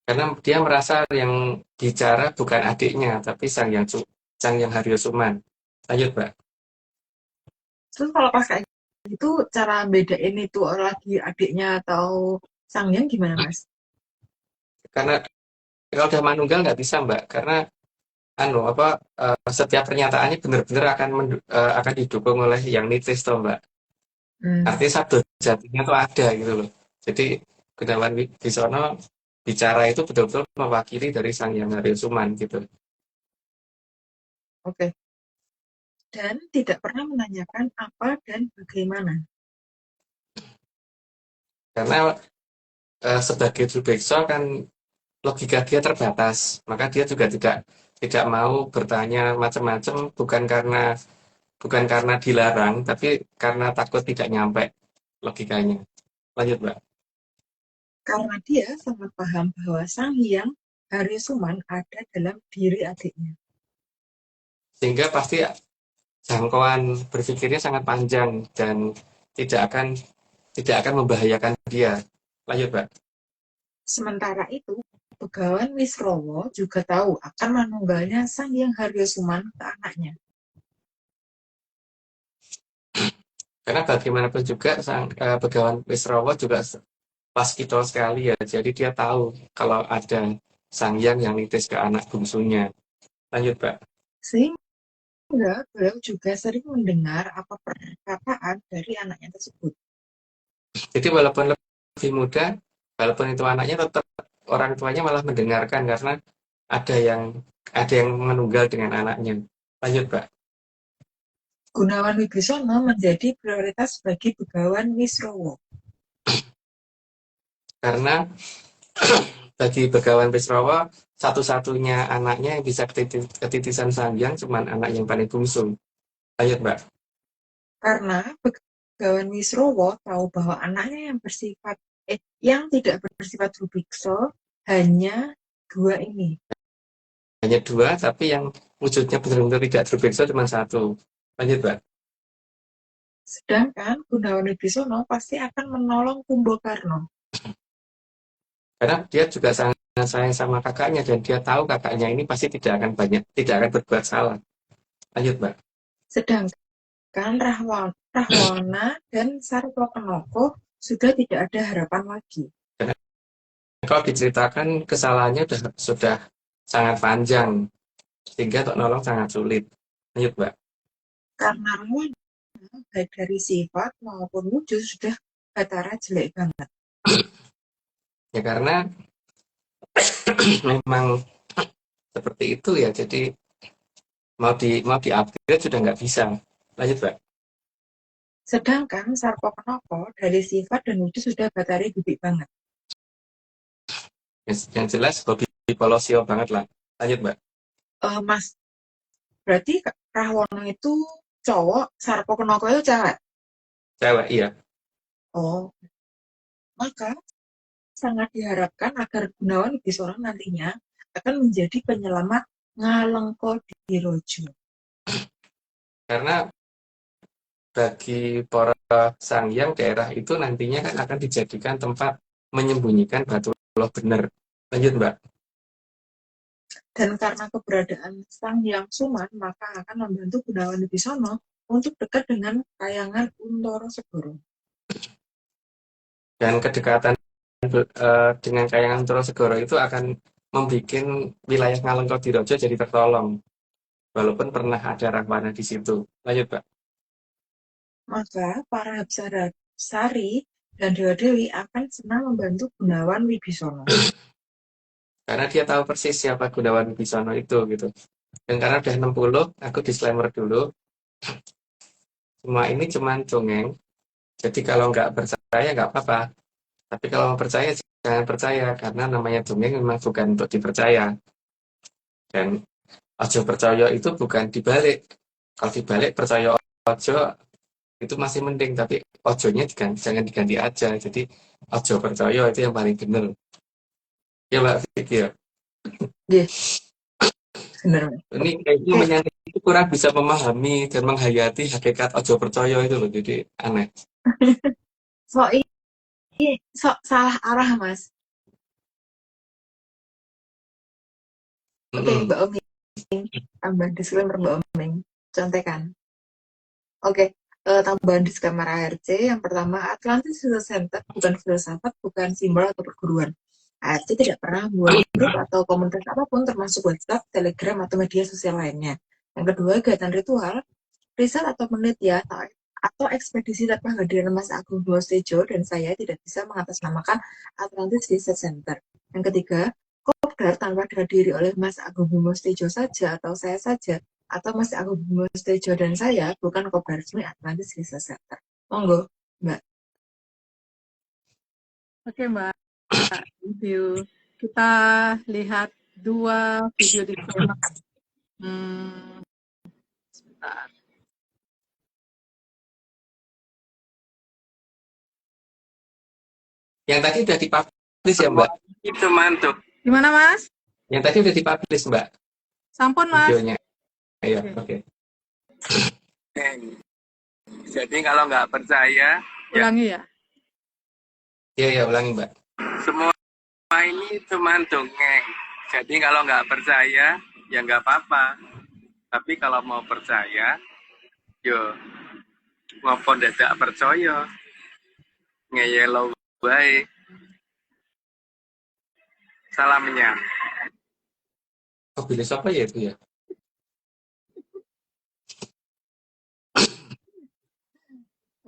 S2: Karena dia merasa yang bicara bukan adiknya, tapi Sang Hyang Haryo Suman. Lanjut, Mbak.
S3: Terus kalau pas kayak gitu, cara bedain itu lagi adiknya atau Sang Hyang gimana, Mas?
S2: Karena kalau udah manunggal nggak bisa, Mbak. Karena setiap pernyataannya benar-benar akan didukung oleh yang nitis, toh, Mbak. Artinya sabda jatinya tuh ada gitu loh. Jadi Gunawan Wibisono bicara itu betul-betul mewakili dari Sang Hyang Haryo Suman gitu.
S3: Oke. Dan tidak pernah menanyakan apa dan bagaimana.
S2: Karena sebagai Drubeksa kan logika dia terbatas, maka dia juga tidak mau bertanya macam-macam, bukan karena dilarang, tapi karena takut tidak nyampe logikanya. Lanjut, Mbak.
S3: Karena dia sangat paham bahwa Sang Hyang Haryo Suman ada dalam diri adiknya.
S2: Sehingga pasti jangkauan berpikirnya sangat panjang dan tidak akan membahayakan dia. Lanjut, Mbak.
S3: Sementara itu, Begawan Wisrowo juga tahu akan manunggalnya Sang Hyang Haryo Suman ke anaknya.
S2: Karena bagaimanapun juga Begawan Wisrowo juga waskito sekali ya. Jadi dia tahu kalau ada Sang Hyang yang nitis ke anak bungsunya. Lanjut, Mbak.
S3: Sehingga beliau juga sering mendengar apa perkataan dari anaknya tersebut.
S2: Jadi walaupun lebih muda, walaupun itu anaknya, tetap orang tuanya malah mendengarkan karena ada yang menunggal dengan anaknya. Lanjut, Mbak.
S3: Gunawan Wibisono menjadi prioritas bagi Begawan Wisrowo.
S2: Karena bagi Begawan Wisrowo, satu-satunya anaknya yang bisa ketitisan Sang Hyang cuma anak yang paling bungsu. Lanjut, Mbak.
S3: Karena Begawan Wisrowo tahu bahwa anaknya yang tidak bersifat Drubiksa hanya dua ini.
S2: Hanya dua, tapi yang wujudnya benar-benar tidak Drubiksa cuma satu. Lanjut, Mbak.
S3: Sedangkan Gunawan Wibisono pasti akan menolong Kumbakarna.
S2: Karena dia juga sangat sayang sama kakaknya dan dia tahu kakaknya ini pasti tidak akan berbuat salah. Lanjut, Mbak.
S3: Sedangkan Rahwana dan Sarwokenoko sudah tidak ada harapan lagi.
S2: Karena kalau diceritakan kesalahannya sudah sangat panjang, sehingga untuk nolong sangat sulit. Lanjut, Mbak.
S3: Karena Rahwana baik dari sifat maupun wujud sudah Batara jelek banget.
S2: Ya karena memang seperti itu ya, jadi mau di-upgrade sudah nggak bisa. Lanjut, Mbak.
S3: Sedangkan Sarwokenoko dari sifat dan wujud sudah Batari bibik banget.
S2: Yang jelas hobi polosio banget lah. Lanjut, Mbak.
S3: Mas, berarti Rahwana itu cowok, Sarwokenoko itu cewek?
S2: Cewek, iya.
S3: Oh, maka sangat diharapkan agar Gunawan Wibisono nantinya akan menjadi penyelamat Ngalengka Dirojo.
S2: Karena bagi para Sang Hyang, daerah itu nantinya kan akan dijadikan tempat menyembunyikan batu loh bener. Lanjut, Mbak.
S3: Dan karena keberadaan Sang Hyang Suman, maka akan membantu Gunawan Wibisono untuk dekat dengan Kayangan Untoro Segoro.
S2: Dan kedekatan dengan Kayangan Untoro Segoro itu akan membuat wilayah Ngalengkodirojo jadi tertolong. Walaupun pernah ada Rahwana di situ. Lanjut, Pak.
S3: Maka para Hapsara Sari dan Dewa-Dewi akan senang membantu Gunawan Wibisono.
S2: Karena dia tahu persis siapa Gunawan Wibisono itu gitu. Dan karena udah 60, aku disclaimer dulu. Semua ini cuma dongeng. Jadi kalau nggak percaya nggak apa-apa. Tapi kalau mau percaya jangan percaya karena namanya dongeng memang bukan untuk dipercaya. Dan ojo percaya itu bukan dibalik. Kalau dibalik percaya ojo itu masih mending, tapi ojonya jangan diganti aja. Jadi ojo percaya itu yang paling bener. Ya Mbak Vicky ya.
S3: Yes, benar.
S2: Ini kayaknya menyanyi itu kurang bisa memahami dan menghayati hakikat ojo percaya itu loh. Jadi aneh.
S3: So ini salah arah, Mas. Oke, Mbak Oming. Tambah disclaimer Mbak Oming. Contekan. Oke, tambahan disclaimer ARC. Yang pertama, Atlantis Research Center bukan filsafat, bukan simbol atau perguruan. ARC tidak pernah membuat grup atau komunitas apapun termasuk WhatsApp, Telegram, atau media sosial lainnya. Yang kedua, kegiatan ritual, riset atau penelitian atau ekspedisi tanpa kehadiran Mas Agung Bimo Tejo dan saya tidak bisa mengatasnamakan Atlantis Research Center. Yang ketiga, Kopdar tanpa dihadiri oleh Mas Agung Bimo Tejo saja atau saya saja atau Mas Agung Bimo Tejo dan saya bukan Kopdar resmi Atlantis Research Center. Monggo, Mbak.
S1: Oke, Mbak. Thank you. Kita lihat 2 video disclaimer. Sebentar.
S2: Yang tadi udah dipublish ya Mbak?
S4: Itu mantap.
S1: Gimana, Mas?
S2: Yang tadi udah dipublish Mbak?
S1: Sampun, Mas.
S2: Videonya. Ayo, oke.
S4: Jadi kalau nggak percaya,
S1: Ulangi ya.
S2: Iya, ulangi Mbak.
S4: semua ini cuma dongeng. Jadi kalau nggak percaya, ya nggak apa-apa. Tapi kalau mau percaya, yo ngopo dadak percaya. Ngeyelo baik. Salamnya.
S2: Oh, pilih siapa ya itu ya?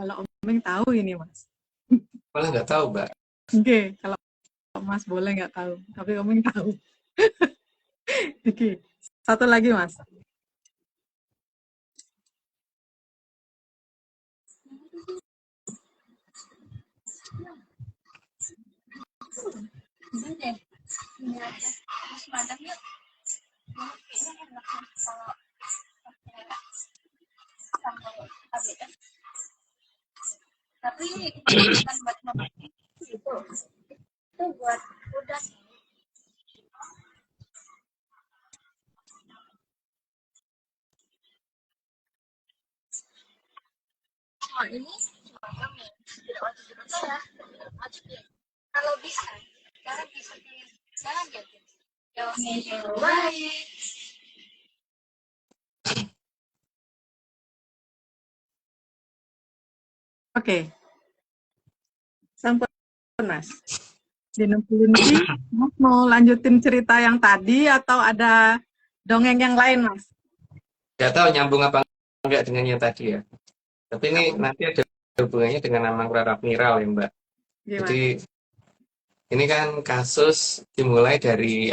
S1: Kalau Omeng tahu ini, Mas.
S2: Malah nggak tahu Mbak.
S1: Oke, kalau Mas boleh nggak tahu, tapi Omeng tahu. Oke, satu lagi, Mas.
S6: Tapi bukan buat mama itu buat udah. Cuma ini cuma kami tidak wajib dipercaya, wajib ya. Kalau bisa, jangan bisa, jangan jadi. Yang baik.
S1: Oke. Sampun, Mas. Di 60 ini, Mas mau lanjutin cerita yang tadi atau ada dongeng yang lain, Mas?
S2: Nggak tahu nyambung apa enggak dengan yang tadi ya. Tapi ini nanti ada hubungannya dengan nama Admiral ya Mbak.
S1: Gimana?
S2: Jadi ini kan kasus dimulai dari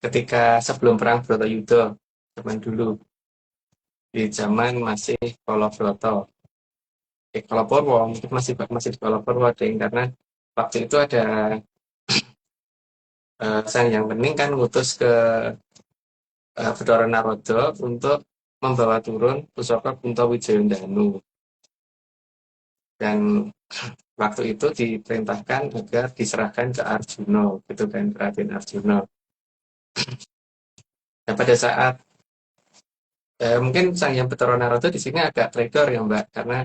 S2: ketika sebelum perang Bratayuda zaman dulu, di zaman masih Kalabhrata. Kalapurwa mungkin masih di Kalapurwa deh, karena waktu itu ada Sang Hyang Wening kan ngutus ke Bathara Narada untuk membawa turun pusaka Kunto Wijayandanu. Dan waktu itu diperintahkan agar diserahkan ke Arjuna, gitu kan, Raden Arjuna. Nah, pada saat mungkin Sang Hyang Bathara Narada di sini agak trigger ya Mbak, karena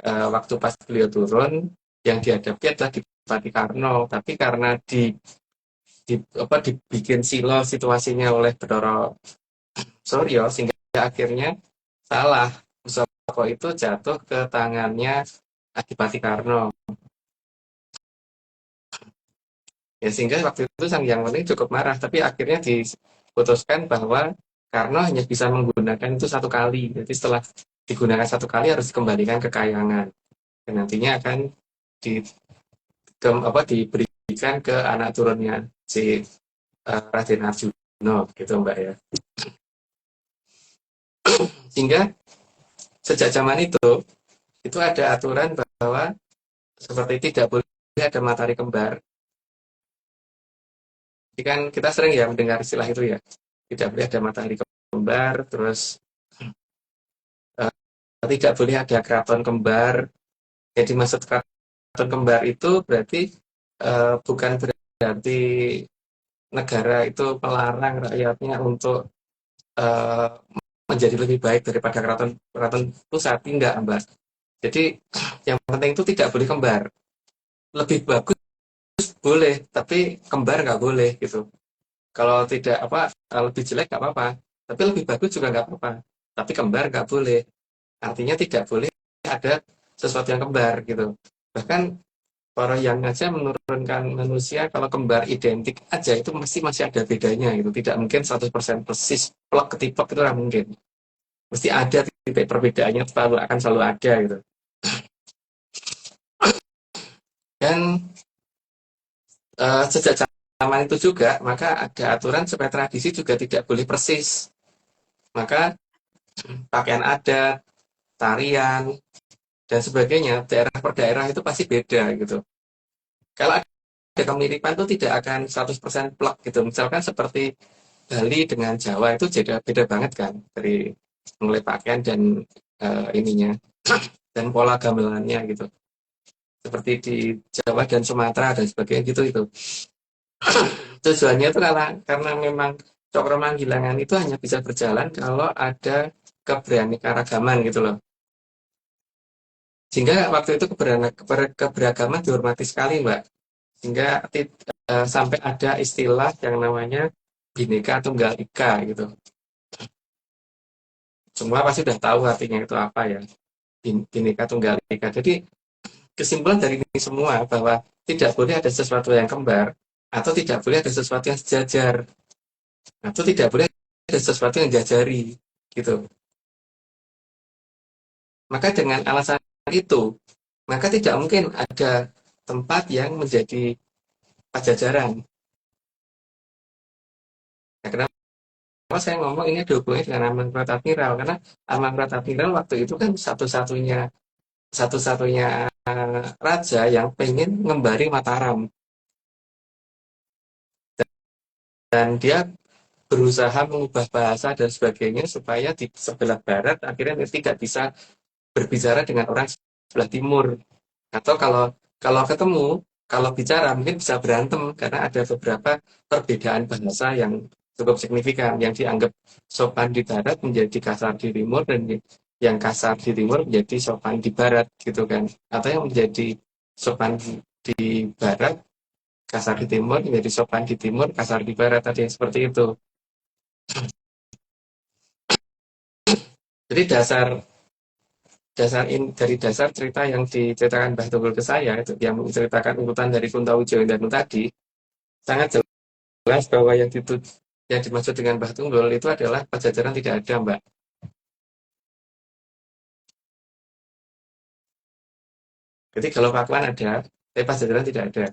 S2: waktu pas beliau turun yang dihadapi adalah Dipati Karna, tapi karena di dibikin silo situasinya oleh Bathara Surya sehingga akhirnya salah. Pusaka itu jatuh ke tangannya Adipati Karna. Ya sehingga waktu itu Sang Hyang Wani cukup marah, tapi akhirnya diputuskan bahwa Karna hanya bisa menggunakan itu satu kali. Jadi setelah digunakan satu kali harus dikembalikan ke Kayangan. Dan nantinya akan diberikan ke anak turunnya si Raden Arjuna gitu Mbak ya. Sehingga sejak zaman itu ada aturan bahwa seperti tidak boleh ada matahari kembar. Jadi kan kita sering ya mendengar istilah itu ya, tidak boleh ada matahari kembar, terus tidak boleh ada keraton kembar. Jadi maksud keraton kembar itu berarti bukan berarti negara itu melarang rakyatnya untuk menjadi lebih baik daripada keraton pusat, enggak Mbak. Jadi yang penting itu tidak boleh kembar. Lebih bagus boleh, tapi kembar nggak boleh gitu. Kalau tidak lebih jelek nggak apa-apa, tapi lebih bagus juga nggak apa-apa. Tapi kembar nggak boleh. Artinya tidak boleh ada sesuatu yang kembar gitu. Bahkan para yang aja menurunkan manusia kalau kembar identik aja itu masih ada bedanya gitu. Tidak mungkin 100% persis plek ketipek itu nggak mungkin. Mesti ada titik perbedaannya, akan selalu ada gitu. Dan sejak zaman itu juga, maka ada aturan supaya tradisi juga tidak boleh persis. Maka pakaian adat, tarian, dan sebagainya, daerah per daerah itu pasti beda gitu. Kalau ada kemiripan itu tidak akan 100% plek gitu. Misalkan seperti Bali dengan Jawa itu beda banget kan, dari mulai pakaian dan ininya, dan pola gamelannya gitu. Seperti di Jawa dan Sumatera dan sebagainya gitu itu. Tujuannya itu karena memang Cokro Manggilangan itu hanya bisa berjalan kalau ada keberagaman gitu loh. Sehingga waktu itu keberagaman dihormati sekali Mbak. Sehingga sampai ada istilah yang namanya Bhinneka Tunggal Ika gitu. Semua pasti sudah tahu artinya itu apa ya. Bhinneka Tunggal Ika. Jadi kesimpulan dari ini semua bahwa tidak boleh ada sesuatu yang kembar, atau tidak boleh ada sesuatu yang sejajar, atau tidak boleh ada sesuatu yang jajari gitu. Maka dengan alasan itu, maka tidak mungkin ada tempat yang menjadi pajajaran. Nah, kenapa saya ngomong ini ada hubungannya dengan Amangkurat-Admiral? Karena Amangkurat-Admiral waktu itu kan satu-satunya raja yang pengen ngembari Mataram. Dan dia berusaha mengubah bahasa dan sebagainya supaya di sebelah barat akhirnya tidak bisa berbicara dengan orang sebelah timur. Atau kalau ketemu, kalau bicara mungkin bisa berantem karena ada beberapa perbedaan bahasa yang cukup signifikan. Yang dianggap sopan di barat menjadi kasar di timur, dan yang kasar di timur menjadi sopan di barat gitu kan. Atau yang menjadi sopan di barat kasar di timur menjadi sopan di timur, kasar di barat, tadi yang seperti itu. Jadi dari dasar cerita yang diceritakan Mbah Tunggul ke saya itu, yang menceritakan urutan dari Kuntawujo dan tadi, sangat jelas bahwa yang dimaksud dengan Mbah Tunggul itu adalah Pajajaran tidak ada, Mbak. Jadi kalau Pakuan ada, tapi Pajajaran tidak ada.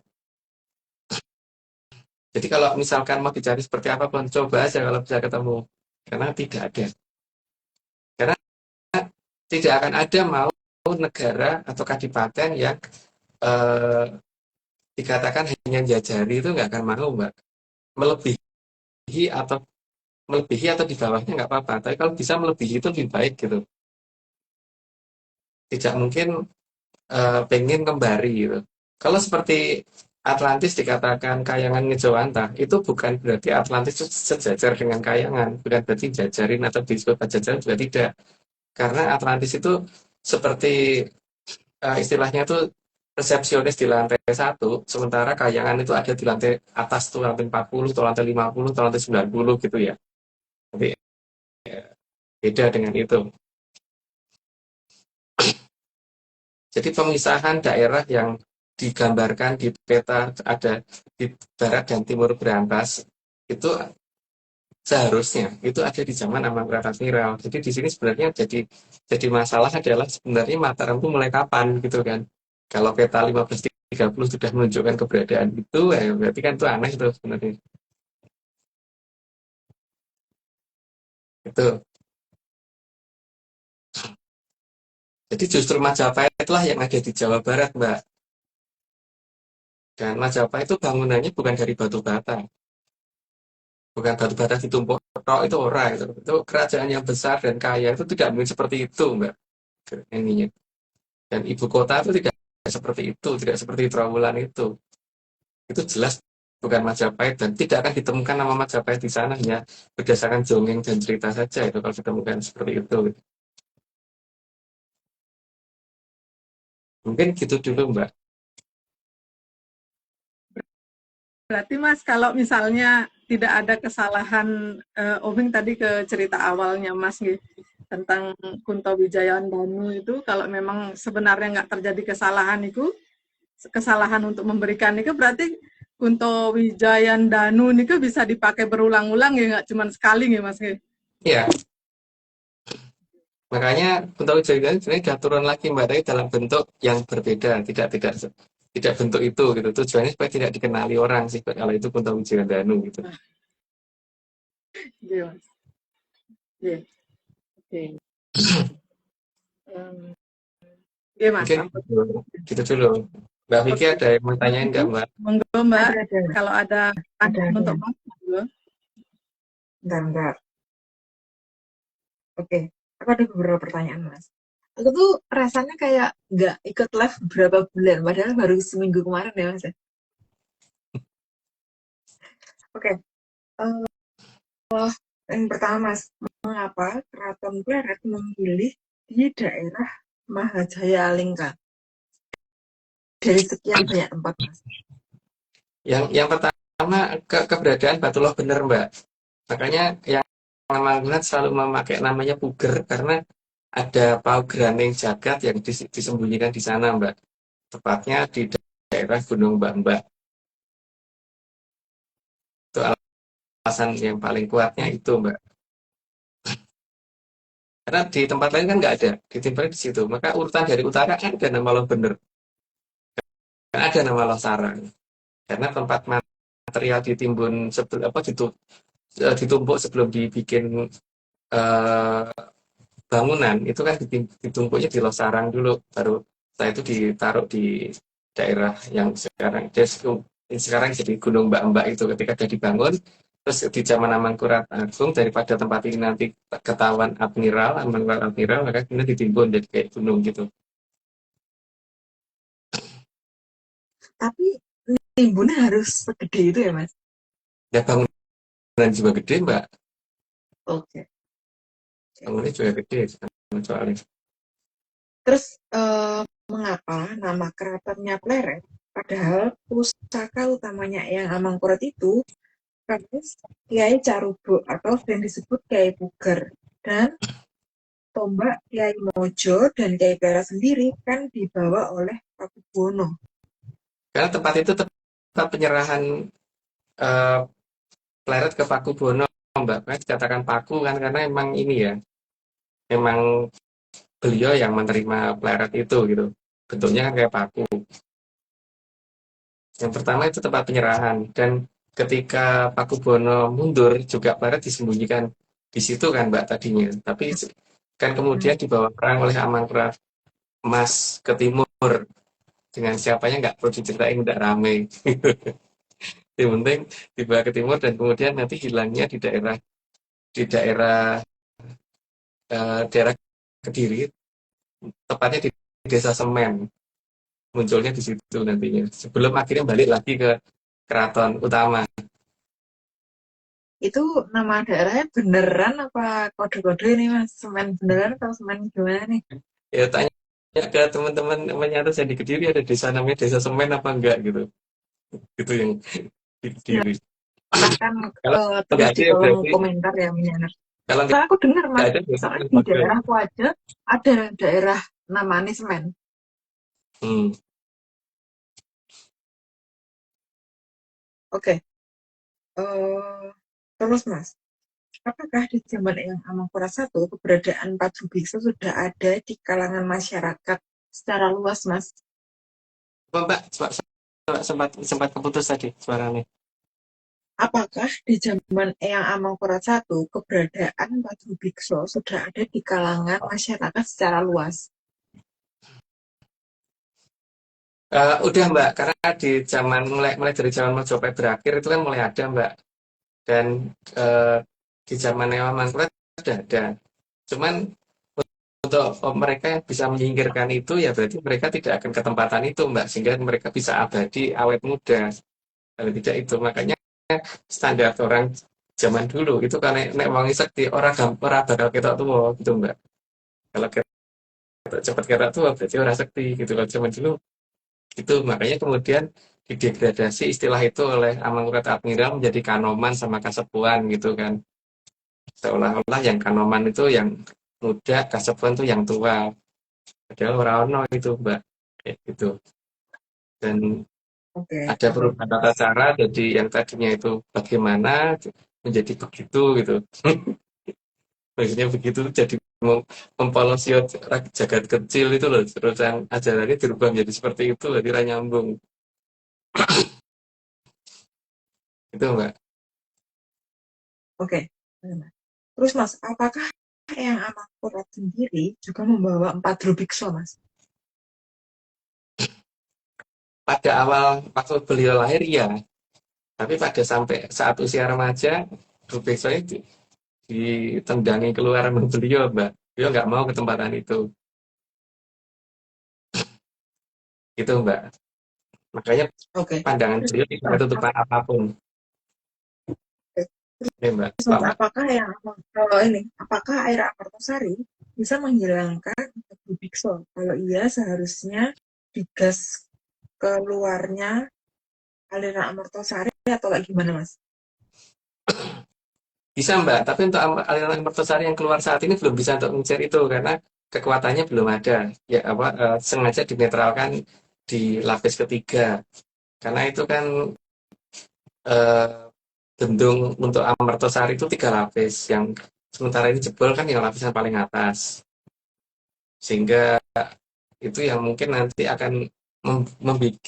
S2: Jadi kalau misalkan mau dicari seperti apapun, coba aja kalau bisa ketemu. Karena tidak ada. Karena tidak akan ada mau negara atau kadipaten yang dikatakan hanya jajari, itu nggak akan mau Mbak. Melebihi atau di bawahnya nggak apa-apa. Tapi kalau bisa melebihi itu lebih baik gitu. Tidak mungkin pengen kembali gitu. Kalau seperti Atlantis dikatakan Kayangan Ngejawantah, itu bukan berarti Atlantis itu sejajar dengan Kayangan, bukan berarti jajarin atau disebut Pajajaran, juga tidak. Karena Atlantis itu seperti istilahnya itu resepsionis di lantai 1, sementara Kayangan itu ada di lantai atas tuh, lantai 40, atau lantai 50, atau lantai 90 gitu ya. Jadi beda dengan itu. Jadi pemisahan daerah yang digambarkan di peta ada di barat dan timur berantas itu seharusnya itu ada di zaman Amangkurat Admiral. Jadi di sini sebenarnya jadi masalah adalah sebenarnya Mataram itu mulai kapan gitu kan. Kalau peta 1530 sudah menunjukkan keberadaan itu, berarti kan itu aneh itu sebenarnya. Itu. Jadi justru Majapahit itulah yang ada di Jawa Barat, Mbak. Dan Majapahit itu bangunannya bukan dari batu bata. Bukan batu bata ditumpuk tok, itu ora itu kerajaan yang besar dan kaya itu tidak mungkin seperti itu, Mbak. Ininya. Dan ibu kota itu tidak seperti itu, tidak seperti Trawulan itu. Itu jelas bukan Majapahit dan tidak akan ditemukan nama Majapahit di sana, hanya berdasarkan dongeng dan cerita saja itu kalau ditemukan seperti itu. Mungkin gitu dulu, Mbak.
S1: Berarti Mas, kalau misalnya tidak ada kesalahan, Oming tadi ke cerita awalnya Mas gitu, tentang Kunto Wijayan Danu itu, kalau memang sebenarnya nggak terjadi kesalahan untuk memberikan itu, berarti Kunto Wijayan Danu itu bisa dipakai berulang-ulang ya, nggak cuma sekali ya Mas?
S2: Iya, makanya Kunto Wijoyo sebenarnya sudah turun lagi, Mbak, tapi dalam bentuk yang berbeda, tidak bentuk itu gitu. Tujuannya supaya tidak dikenali orang sih kalau itu Kunto Wijoyo Danu gitu.
S1: Iya Mas. Iya. Oke. Iya Mas.
S2: Mungkin gitu dulu. Mbak Vicky ada yang mau tanyain nggak, Mbak?
S1: Monggo Mbak,
S3: Ada.
S1: kalau ada pertanyaan untuk Mas, monggo.
S3: Bentar. Oke, aku ada beberapa pertanyaan, Mas. Aku tuh rasanya kayak nggak ikut live beberapa bulan, padahal baru seminggu kemarin ya, Mas. Oke, yang pertama, Mas, mengapa Keraton Pleret memilih di daerah Mahajaya Alengka dari sekian banyak tempat, Mas?
S2: Yang pertama keberadaan Batu Loh bener, Mbak. Makanya yang Mangkunat selalu memakai namanya Puger karena ada Paugeran Jagat yang disembunyikan di sana, Mbak. Tepatnya di daerah Gunung Mbak. Itu alasan yang paling kuatnya itu, Mbak. Karena di tempat lain kan nggak ada, ditimbali di situ. Maka urutan dari utara kan ada nama Loh bener, kan ada nama Loh Sarang. Karena tempat material ditimbun sebelum ditumpuk sebelum dibikin bangunan itu kan ditumpuknya di Loh Sarang dulu, baru setelah itu ditaruh di daerah yang sekarang jadi Gunung Mbak itu ketika sudah dibangun. Terus di zaman Amangkurat Agung, daripada tempat ini nanti ketahuan Amangkurat Admiral, maka kemudian ditimbun jadi kayak gunung gitu.
S3: Tapi timbunnya harus segede itu ya, Mas?
S2: Ya bangunan juga gede, Mbak.
S3: Oke.
S2: Bangunannya juga gede soalnya.
S3: Terus mengapa nama keratonnya Pleret, padahal pusaka utamanya yang Amangkurat itu Kiai Carubo atau yang disebut Kiai Puger, dan tombak Kiai Mojo dan Kiai Pleret sendiri kan dibawa oleh Pakubuwono.
S2: Karena tempat itu tempat penyerahan Pleret ke Pakubuwono, Mbak. Kan dikatakan Paku kan karena emang ini ya, memang beliau yang menerima Pleret itu gitu. Bentuknya kan kayak paku. Yang pertama itu tempat penyerahan, dan ketika Pakubuwono mundur juga Pleret disembunyikan di situ kan, Mbak, tadinya. Tapi kan kemudian dibawa perang oleh Amangkurat Mas ke timur. Dengan siapanya nggak perlu diceritain, udah rame. Yang penting dibawa ke timur dan kemudian nanti hilangnya di daerah Kediri, tepatnya di Desa Semen. Munculnya di situ nantinya. Sebelum akhirnya balik lagi ke keraton utama.
S3: Itu nama daerahnya beneran apa kode-kode ini, Mas? Semen beneran atau semen gimana nih?
S2: Ya tanya ke teman-teman menyatu saya di Kediri ada desa namanya Desa Semen apa enggak gitu. Itu yang di Kediri.
S3: Silahkan
S2: Kalau
S3: terus
S2: nggak ada
S3: di
S2: ya
S3: kolom
S2: berarti
S3: komentar ya Minyana.
S2: kalau
S3: Soalnya aku dengar
S2: nggak
S3: Mas,
S2: ada berarti
S3: soalnya
S2: yang
S3: di
S2: pegel.
S3: daerahku aja ada daerah namanya Semen.
S2: Hmm.
S3: Oke, eh, terus Mas, apakah di zaman yang Amangkurat I keberadaan Padru Biksu sudah ada di kalangan masyarakat secara luas Mas?
S2: Apa, Mbak, sempat sempat keputus tadi suaranya.
S3: Apakah di zaman Eyang Amangkurat I keberadaan Padru Biksu sudah ada di kalangan masyarakat secara luas?
S2: Udah Mbak, karena di zaman mulai mulai dari zaman Majapahit berakhir itu kan mulai ada Mbak, dan di zaman Dewa Mangkurat sudah ada. Cuman untuk mereka yang bisa menyingkirkan itu ya berarti mereka tidak akan ke tempatan itu Mbak, sehingga mereka bisa abadi awet muda. Kalau tidak itu makanya standar orang zaman dulu itu kan nek wangi sakti orang bakal ketok tua gitu Mbak. Kalau ketok cepat ketok tua berarti orang sakti gitu kalau zaman dulu. Itu makanya kemudian didegradasi istilah itu oleh Amangkurat Admiral menjadi Kanoman sama Kasepuan gitu kan. Seolah-olah yang Kanoman itu yang muda, Kasepuan itu yang tua. Padahal orang ono itu Mbak. Kayak gitu. Dan
S3: Oke,
S2: ada
S3: oke.
S2: perubahan tata cara jadi yang tadinya itu bagaimana menjadi begitu gitu. Maksudnya begitu jadi mempolosiot jagat kecil itu loh. Terus yang ajarannya dirubah menjadi seperti itu, jadi nyambung. Itu Mbak.
S3: Oke. Terus Mas, apakah yang Amangkurat sendiri juga membawa 4 Rubikso Mas?
S2: Pada awal waktu beliau lahir ya, tapi pada sampai saat usia remaja, Rubik saya ditendangi keluar sama beliau, Mbak. Beliau nggak mau ke tempatan itu, gitu Mbak. Makanya
S3: Oke.
S2: pandangan
S3: Terus,
S2: beliau tidak
S3: Mas,
S2: ada tutupan apapun, ya Mbak.
S3: Mas,
S2: Selamat.
S3: apakah kalau ini, apakah air Amartasari bisa menghilangkan Rubikso? Kalau iya, seharusnya digas keluarnya aliran Amartasari atau kayak gimana Mas?
S2: Bisa Mbak, tapi untuk aliran mertosari yang keluar saat ini belum bisa untuk mengejar itu karena kekuatannya belum ada. Ya apa sengaja dinetralkan di lapis ketiga. Karena itu kan eh, bendung untuk Amertosari itu 3 lapis, yang sementara ini jebol kan yang lapisan paling atas, sehingga itu yang mungkin nanti akan membuat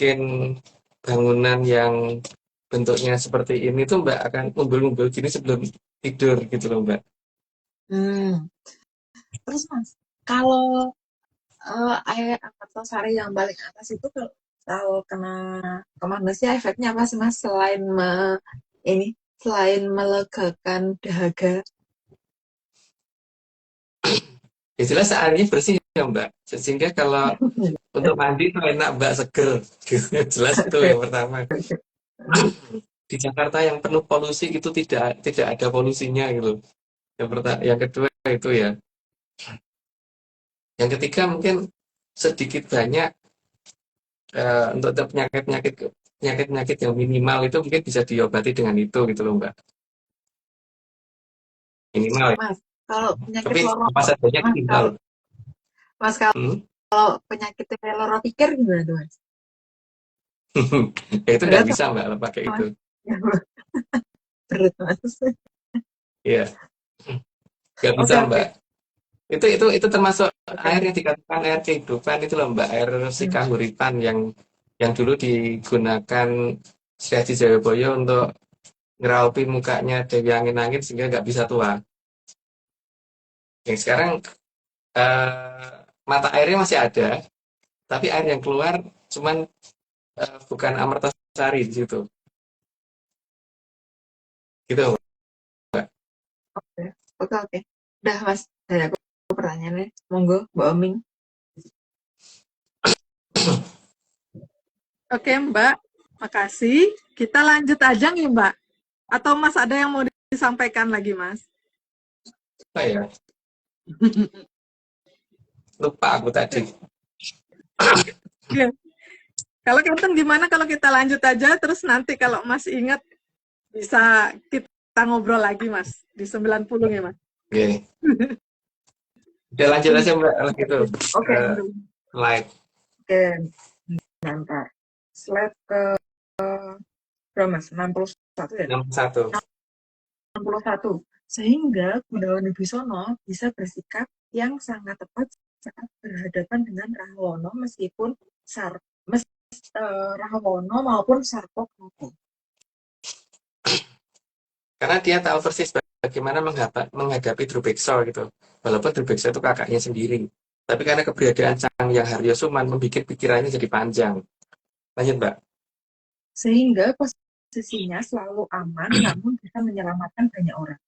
S2: bangunan yang bentuknya seperti ini tuh Mbak akan umbul-umbul gini sebelum tidur gitu loh Mbak.
S3: Hmm. Terus Mas, kalau air Amartasari yang paling atas itu kalau kena ke manusia efeknya apa sih Mas? Ini selain melegakan dahaga.
S2: Ya jelas airnya bersih ya Mbak, sehingga kalau untuk mandi itu enak Mbak, seger gitu. Jelas itu
S3: Oke,
S2: yang pertama. Di Jakarta yang penuh polusi itu tidak ada polusinya gitu. Yang kedua itu ya. Yang ketiga mungkin sedikit banyak untuk penyakit-penyakit yang minimal itu mungkin bisa diobati dengan itu gitu loh Mbak. Minimal ya.
S3: Mas, kalau penyakit
S2: Tapi
S3: loro,
S2: apa saja
S3: Mas,
S2: tinggal.
S3: kalau Mas
S2: Hmm?
S3: kalau penyakit loro pikir gimana tuh Mas?
S2: Ya itu nggak
S3: Berat
S2: bisa Mbak kalau pakai itu.
S3: Mas? Berat Mas.
S2: Iya, nggak bisa
S3: Oke,
S2: Mbak.
S3: oke.
S2: Itu termasuk air
S3: Oke.
S2: yang dikatakan air kehidupan itu loh Mbak, air
S3: Hmm.
S2: sikahuripan yang dulu digunakan Sri Haji Jayabaya untuk ngeraupi mukanya Dewi Angin-Angin sehingga nggak bisa tua. Yang sekarang eh, mata airnya masih ada, tapi air yang keluar cuman bukan Amertasari di situ. Gitu Mbak.
S3: Oke, oke, oke. Udah Mas, dari aku pertanyaannya. Monggo, Mbak Oming.
S1: Oke, Mbak. Makasih. Kita lanjut aja nih, Mbak. Atau Mas ada yang mau disampaikan lagi, Mas?
S2: Apa ya? Lupa aku tadi.
S1: Iya. Kalau Captain gimana kalau kita lanjut aja, terus nanti kalau Mas ingat bisa kita ngobrol lagi Mas, di 90 ya Mas.
S2: Oke. Udah lanjut aja Mbak, kalau gitu.
S3: Oke,
S2: Live.
S3: oke. Bentar. Slide ke berapa Mas? 61 ya?
S2: 61.
S3: 61. Sehingga Gunawan Wibisono bisa bersikap yang sangat tepat saat berhadapan dengan Rahwono meskipun Rahwono maupun Sarpokroto.
S2: Karena dia tahu persis bagaimana menghadapi Drubeksa gitu. Walaupun Drubeksa itu kakaknya sendiri. Tapi karena keberadaan Sang Hyang Haryo Suman membuat pikirannya jadi panjang. Lanjut Mbak.
S3: Sehingga posisinya selalu aman namun bisa menyelamatkan banyak orang.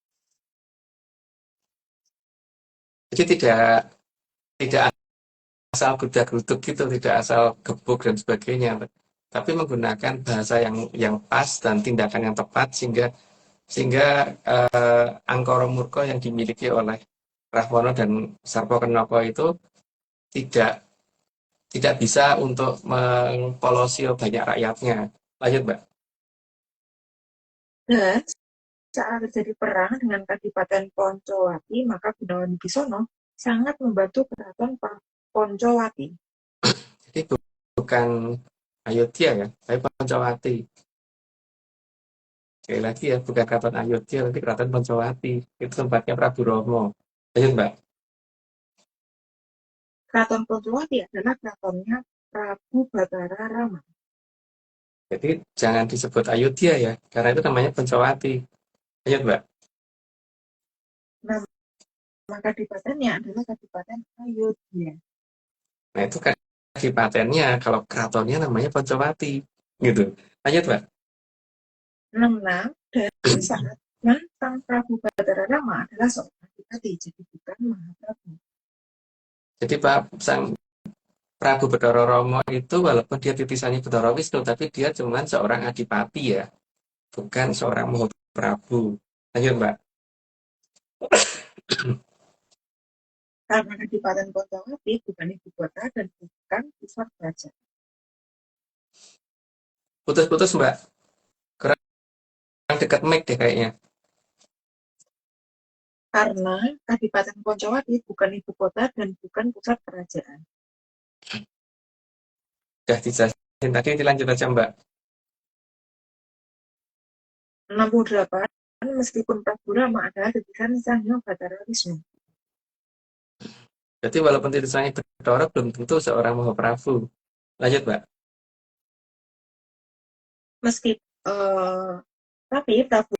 S2: Jadi tidak asal gudak-guduk gitu, tidak asal gebuk dan sebagainya. Tapi menggunakan bahasa yang pas dan tindakan yang tepat sehingga Angkara Murka yang dimiliki oleh Rahwana dan Sarpakenaka itu tidak bisa untuk mengpolosio banyak rakyatnya. Lanjut, Mbak.
S3: Dan saat terjadi perang dengan Kadipaten Poncowati, maka Gunawan Wibisono sangat membantu keraton Poncowati.
S2: Jadi bukan Ayodhya ya, tapi Poncowati. Sekali lagi ya, bukan keraton Ayodhya, tapi keraton Poncowati. Itu tempatnya Prabu Romo. Lanjut, Mbak.
S3: Keraton Poncowati adalah keratonnya Prabu Batara Rama.
S2: Jadi jangan disebut Ayodhya ya, karena itu namanya Poncowati. Lanjut, Mbak.
S3: Nama kadipatennya adalah Kadipaten Ayodhya.
S2: Nah, itu kadipatennya, kalau keratonnya namanya Poncowati. Gitu. Lanjut, Mbak.
S3: 66. Dari saat Sang Prabu Batara Rama adalah seorang adipati, jadi bukan Mahaprabu.
S2: Jadi Pak Sang Prabu Bathara Rama itu walaupun dia titisannya Bathara Wisnu, tapi dia cuma seorang adipati ya, bukan seorang Mahaprabu. Lanjut, Mbak.
S3: Karena Kadipaten Poncowati bukan ibu kota dan bukan pusat kerajaan.
S2: Putus-putus, Mbak. Kurang dekat mic deh kayaknya.
S3: Karena Kadipaten Poncowati bukan ibu kota dan bukan pusat kerajaan.
S2: Udah dijelasin tadi, dilanjut aja, Mbak.
S3: 68. Meskipun Prabu Rama adalah titisan Sang Hyang Batara Wisnu.
S2: Jadi walaupun titisannya Bathara belum tentu seorang Mahaprabu. Lanjut, Mbak.
S3: Tapi Prabu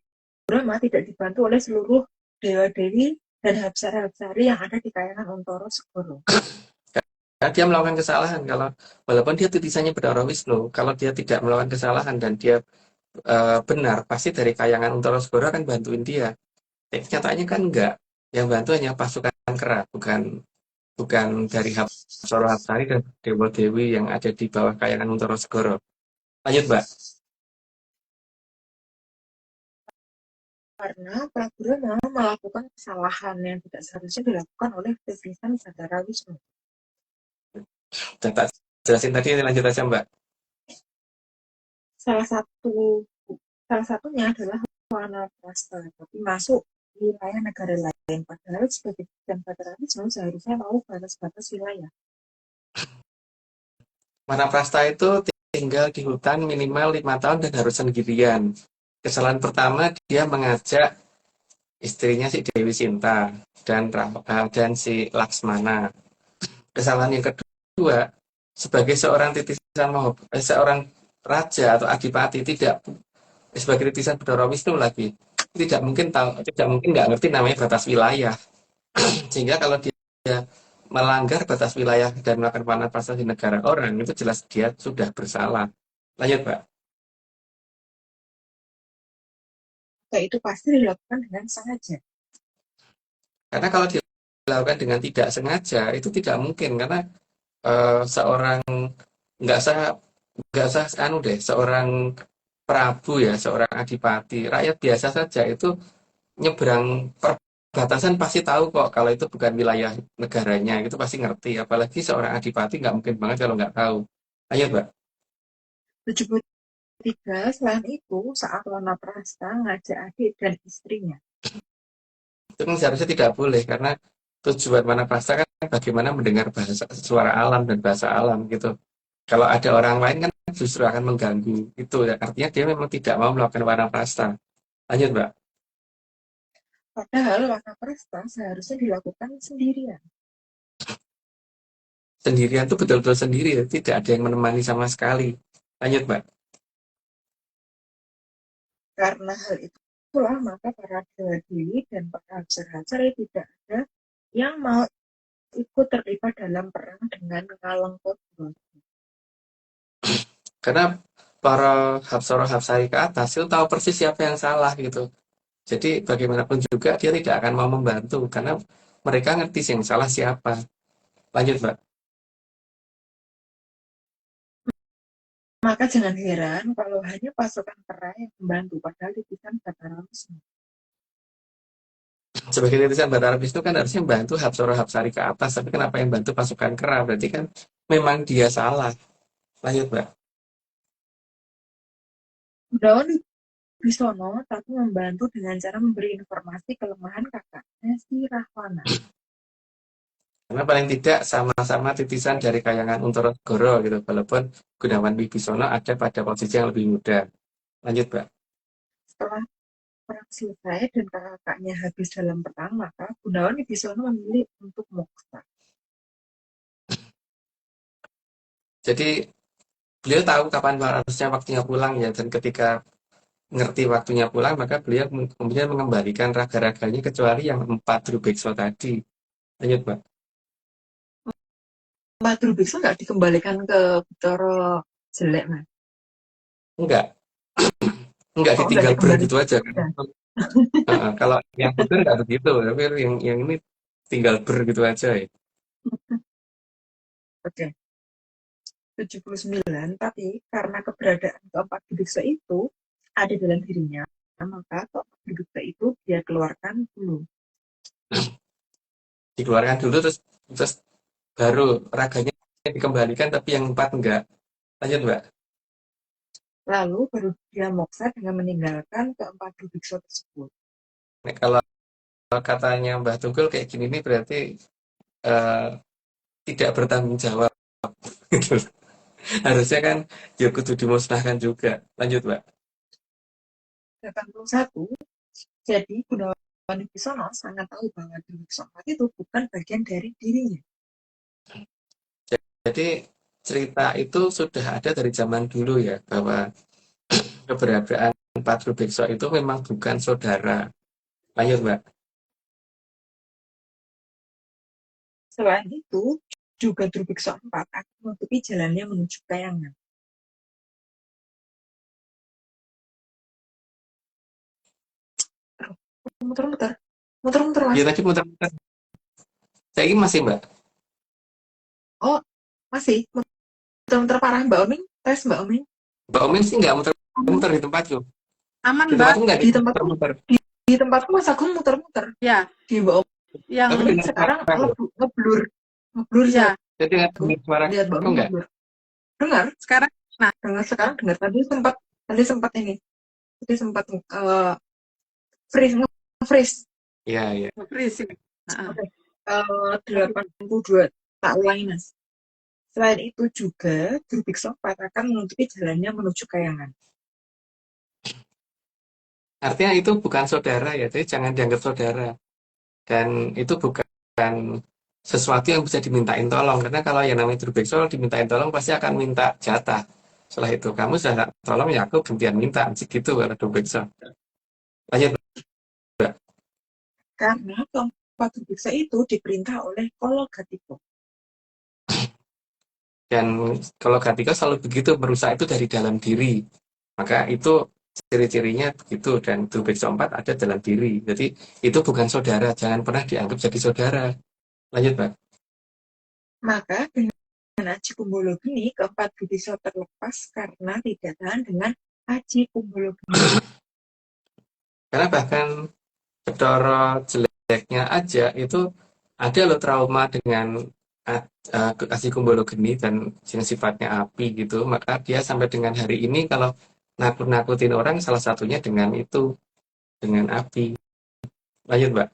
S3: Rama tidak dibantu oleh seluruh dewa-dewi dan hapsara-hapsari yang ada di kayangan Ontoro Segoro.
S2: Karena dia melakukan kesalahan. Walaupun dia titisannya Bathara Wisnu, kalau dia tidak melakukan kesalahan dan dia benar, pasti dari kayangan Ontoro Segoro akan bantuin dia. Nyatanya kan enggak. Yang bantu hanya pasukan kera, bukan dari Hapsara Hapsari dan dewa-dewi yang ada di bawah kayangan Ontoro Segoro. Lanjut, Mbak.
S3: Karena Prabu Rama melakukan kesalahan yang tidak seharusnya dilakukan oleh titisan Batara Wisnu.
S2: Udah tak jelasin tadi, lanjut aja, Mbak.
S3: Salah satunya adalah Wanaprastha, tapi masuk wilayah negara lain. Padahal sebagai titisan Batara Wisnu seharusnya tahu batas-batas wilayah.
S2: Wanaprastha itu tinggal di hutan minimal 5 tahun dan harus sendirian. Kesalahan pertama, dia mengajak istrinya si Dewi Sinta dan si Laksmana. Kesalahan yang kedua, sebagai seorang seorang raja atau adipati, sebagai titisan Bathara Wisnu lagi, tidak mungkin nggak ngerti namanya batas wilayah. Sehingga kalau dia melanggar batas wilayah dan melakukan wanaprastha di negara orang, itu jelas dia sudah bersalah. Lanjut, Pak.
S3: Itu pasti dilakukan dengan sengaja.
S2: Karena kalau dilakukan dengan tidak sengaja, itu tidak mungkin. Karena seorang seorang prabu ya, seorang adipati, rakyat biasa saja itu nyebrang perbatasan pasti tahu kok kalau itu bukan wilayah negaranya, itu pasti ngerti. Apalagi seorang adipati nggak mungkin banget kalau nggak tahu. Ayo, Mbak.
S3: 73, selain itu, saat Wanaprastha ngajak adik dan istrinya.
S2: Itu kan seharusnya tidak boleh karena tujuan Manaprastha kan bagaimana mendengar bahasa suara alam dan bahasa alam gitu. Kalau ada orang lain kan justru akan mengganggu. Itu ya, artinya dia memang tidak mau melakukan Wanaprastha. Lanjut, Mbak.
S3: Padahal Wanaprastha seharusnya dilakukan sendirian.
S2: Sendirian tuh betul-betul sendiri ya, tidak ada yang menemani sama sekali. Lanjut, Mbak.
S3: Karena hal itulah maka para dewa-dewi dan para apsara tidak ada yang mau ikut terlibat dalam perang dengan Ngalengkodbala.
S2: Karena para Hapsara Hapsari ke atas itu tahu persis siapa yang salah gitu. Jadi bagaimanapun juga dia tidak akan mau membantu karena mereka ngerti yang salah siapa. Lanjut, Mbak.
S3: Maka jangan heran kalau hanya pasukan kera yang membantu, padahal titisan Batara Wisnu.
S2: Sebagai titisan Batara Wisnu kan harusnya membantu Hapsara Hapsari ke atas, tapi kenapa yang bantu pasukan kera? Berarti kan memang dia salah. Lanjut, Mbak.
S3: Gunawan Wibisono tapi membantu dengan cara memberi informasi kelemahan kakaknya si Rahwana.
S2: Karena paling tidak sama-sama titisan dari kayangan Untara-Segara gitu, walaupun Gunawan Wibisono ada pada posisi yang lebih muda. Lanjut, Mbak.
S3: Setelah perang selesai dan kakaknya habis dalam perang, maka Gunawan Wibisono memilih untuk moksa.
S2: Jadi beliau tahu kapan harusnya waktunya pulang ya, dan ketika ngerti waktunya pulang, maka beliau kemudian mengembalikan raga-raganya kecuali yang 4 Drubeksa tadi. Lanjut, Mbak.
S3: Madru Biksu nggak dikembalikan ke Betara jelek, Mas?
S2: Enggak
S3: Nggak
S2: ditinggal ber
S3: dikembalikan.
S2: gitu aja kan. Kalau yang putih nggak begitu, tapi yang ini tinggal ber gitu aja ya.
S3: Oke. 79, tapi karena keberadaan keempat biksu itu ada dalam dirinya, maka keempat biksu itu dia keluarkan dulu.
S2: Dikeluarkan dulu terus baru raganya dikembalikan, tapi yang 4 enggak. Lanjut, Mbak.
S3: Lalu baru dia moksa dengan meninggalkan keempat biksu tersebut.
S2: Nah, kalau katanya Mbah Tunggul kayak gini nih berarti eh, tidak bertanggung jawab. Gitu. Harusnya kan ya kudu dimusnahkan juga. Lanjut, Mbak.
S3: 81, jadi Gunawan Wibisono sangat tahu bahwa biksu 4 itu bukan bagian dari dirinya.
S2: Jadi cerita itu sudah ada dari zaman dulu ya, bahwa keberadaan Patru Bekso itu memang bukan saudara. Lanjut, Mbak.
S3: Selain itu, juga Drubiksa 4 akan menutupi jalannya menuju Kayangan. Muter-muter. Muter-muter, Mas.
S2: Ya tadi muter-muter. Saya ini masih, Mbak.
S3: Oh, masih. Muter-muter parah, Mbak Oming. Tes, Mbak Oming.
S2: Mbak Omin sih nggak muter-muter di tempatku.
S1: Aman,
S2: Di
S1: Mbak.
S2: tempatku nggak
S3: Di tempatku,
S2: muter-muter.
S3: di tempatku Mas Agung muter-muter.
S1: Ya,
S3: Di Mbak Oming
S1: yang
S2: Tapi dengar
S3: sekarang
S2: suara aku.
S3: ngeblur. Ngeblur,
S1: ya,
S2: Jadi dengar suara
S3: lihat Mbak
S2: aku
S3: Oming
S2: nggak?
S3: ngeblur. Dengar?
S1: sekarang
S3: Dengar sekarang, dengar. Tadi sempat ini. Tadi sempat freeze.
S2: Iya, iya.
S1: berisik.
S3: Oke. 82. Tak ulangi, Mas. Selain itu juga, Drubiksa 4 akan menutupi jalannya menuju Kayangan.
S2: Artinya itu bukan saudara ya, jadi jangan dianggap saudara. Dan itu bukan sesuatu yang bisa dimintain tolong. Karena kalau yang namanya Drubeksa dimintain tolong pasti akan minta jatah. Setelah itu, kamu sudah tak tolong ya aku gantian minta. Gitu kalau Drubeksa. Lanjut.
S3: Karena keempat Drubiksa itu diperintah oleh Kologatiko.
S2: Dan kalau Gatiko selalu begitu, merusak itu dari dalam diri. Maka itu ciri-cirinya begitu. Dan Drubeksa 4 ada dalam diri. Jadi itu bukan saudara. Jangan pernah dianggap jadi saudara. Lanjut, Pak.
S3: Maka dengan Aji Kumbolo Geni, keempat Drubiksa terlepas karena tidak tahan dengan Aji Kumbolo Geni.
S2: Karena bahkan Bathara Jelek subjeknya aja itu ada loh trauma dengan asikumbologeni dan yang sifatnya api gitu, maka dia sampai dengan hari ini kalau nakut-nakutin orang salah satunya dengan itu, dengan api. Lanjut, Mbak.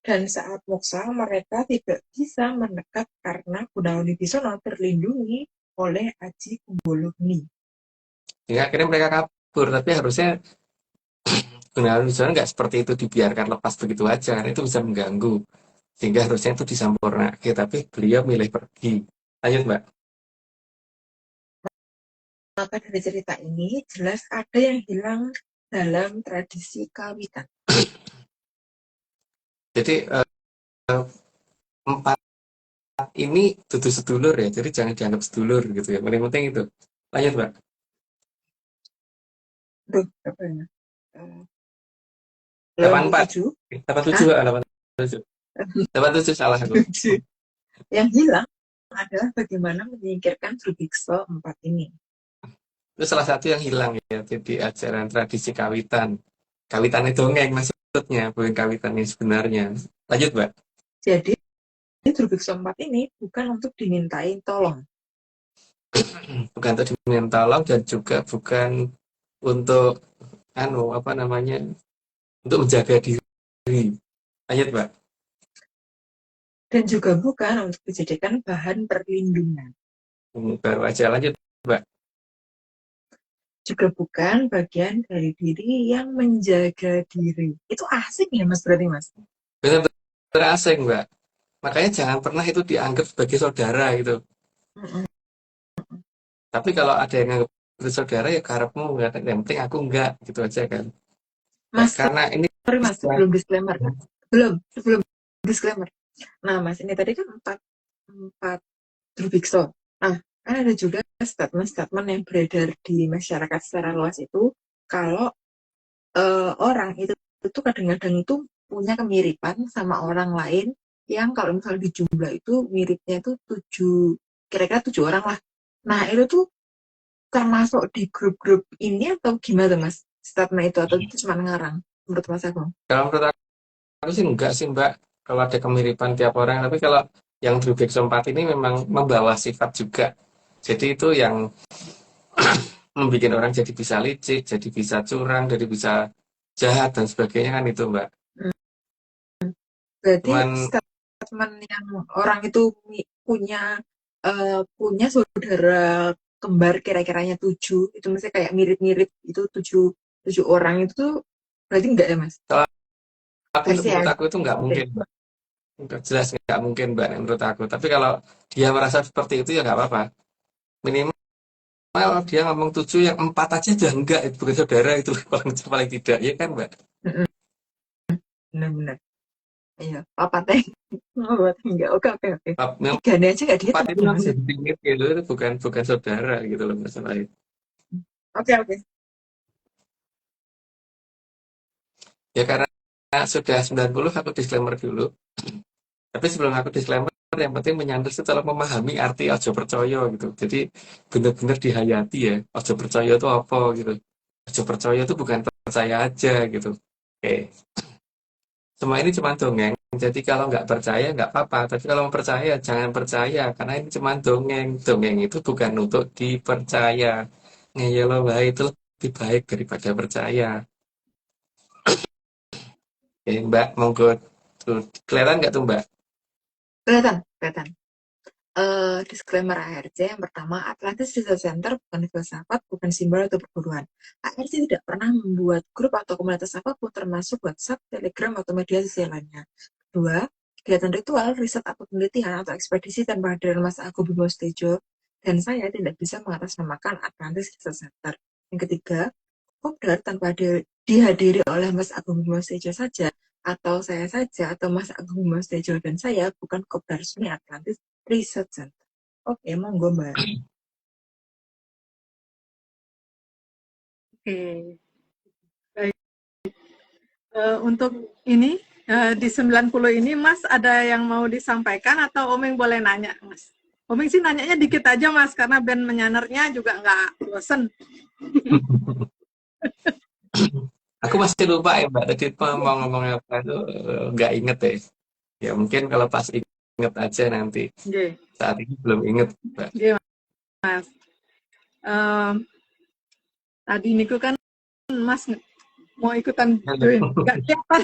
S3: Dan saat moksa, mereka tidak bisa mendekat karena Gunawan Wibisono terlindungi oleh Aji Kumbologeni.
S2: Sehingga akhirnya mereka kabur, tapi harusnya Gunawan Wibisono nggak seperti itu dibiarkan lepas begitu aja, karena itu bisa mengganggu. Sehingga harusnya itu disampurnakan, tapi beliau milih pergi. Lanjut, Mbak.
S3: Maka dari cerita ini jelas ada yang hilang dalam tradisi kawitan.
S2: Jadi empat ini dudu sedulur ya, jadi jangan dianggap sedulur gitu ya. Paling penting itu. Lanjut, Mbak.
S3: Aduh, apa ya? 87.
S2: 84. 87, 87 salah aku.
S3: Yang hilang adalah bagaimana menyingkirkan Drubiksa 4 ini.
S2: Itu salah satu yang hilang ya di ajaran tradisi kawitan. Kawitan itu dongeng maksudnya, bukan kawitan yang sebenarnya. Lanjut, Mbak.
S3: Jadi Drubiksa 4 ini bukan untuk dimintain tolong.
S2: Bukan untuk diminta tolong dan juga bukan untuk untuk menjaga diri. Lanjut, Mbak.
S3: Dan juga bukan untuk dijadikan bahan perlindungan.
S2: Baru aja, lanjut, Mbak.
S3: Juga bukan bagian dari diri yang menjaga diri. Itu asing ya, Mas, berarti, Mas?
S2: Benar-benar asing, Mbak. Makanya jangan pernah itu dianggap sebagai saudara gitu. Tapi kalau ada yang anggap itu saudara ya karepmu, yang penting aku enggak, gitu aja kan.
S3: Mas,
S2: Karena ini
S3: sorry, Mas, sebelum disclaimer. Sebelum disclaimer. Nah, Mas, ini tadi kan 4 Drubiksa. Nah, kan ada juga statement-statement yang beredar di masyarakat secara luas itu kalau orang itu kadang-kadang itu punya kemiripan sama orang lain yang kalau misalnya di jumlah itu miripnya itu kira-kira 7 orang lah. Nah, itu tuh termasuk di grup-grup ini atau gimana, Mas? Statement itu atau itu cuma ngarang menurut Mas Agung?
S2: kalau menurut aku sih enggak sih, Mbak. Kalau ada kemiripan tiap orang, tapi kalau yang Drubiksa 4 ini memang membawa sifat juga. Jadi itu yang membuat orang jadi bisa licik, jadi bisa curang, jadi bisa jahat dan sebagainya kan itu, Mbak.
S3: Berarti
S2: Cuman
S3: statement yang orang itu punya saudara kembar kira-kiranya 7, itu misalnya kayak mirip-mirip itu 7 orang itu tuh berarti enggak ya, Mas?
S2: menurut aku itu nggak mungkin, Mbak. Udah jelas nggak mungkin, Mbak, menurut aku. Tapi kalau dia merasa seperti itu ya nggak apa-apa. Minimal dia ngomong 7, yang 4 aja udah enggak, itu bukan saudara itu paling tidak, ya kan, Mbak?
S3: Benar-benar. Iya, papa teh. Enggak. Oke.
S2: Yang
S3: Tiganya aja nggak dihitung.
S2: 4 itu masih sedikit gitu, itu bukan saudara gitu loh masalahnya.
S3: Oke.
S2: Ya karena sudah 90 aku disclaimer dulu. Tapi sebelum aku disclaimer, yang penting menyandar setelah memahami arti ojo percaya gitu. Jadi benar-benar dihayati ya. Ojo percaya itu apa gitu. Ojo percaya itu bukan percaya aja gitu. Oke. Semua ini cuma dongeng. Jadi kalau nggak percaya nggak apa-apa. Tapi kalau mau percaya jangan percaya. Karena ini cuma dongeng. Dongeng itu bukan untuk dipercaya. Ngeyelo baik itu lebih baik daripada percaya. Oke, Mbak, monggo. Tuh, kelihatan nggak tuh, Mbak?
S3: Kelihatan. Disclaimer ARC yang pertama, Atlantis Research Center bukan filsafat, bukan simbol atau perguruan. ARC tidak pernah membuat grup atau komunitas apapun termasuk WhatsApp, Telegram, atau media sosial lainnya. Kedua, kegiatan ritual, riset atau penelitian atau ekspedisi tanpa hadiran Mas Agung Bimo Stejo dan saya tidak bisa mengatasnamakan Atlantis Research Center. Yang ketiga, Kopdar tanpa dihadiri oleh Mas Agung Bimo Stejo saja atau saya saja atau Mas Agung Bimo Stejo dan saya bukan Kopdar resmi Atlantis Research Center. Oke, monggo Mbak.
S1: Oke. Baik. Untuk ini di 90 ini Mas ada yang mau disampaikan atau Omeng boleh nanya, Mas? Omeng sih nanyanya dikit aja, Mas, karena band menyanernya juga nggak bosen.
S2: Aku Aku masih lupa ya Mbak, tadi mau ngomong apa itu nggak inget deh. Ya mungkin kalau pas inget aja nanti.
S1: Nggih,
S2: Saat ini belum inget Mbak.
S1: nggih Mas. Em, tadi niku kan Mas mau ikutan join, nggak kelihatan.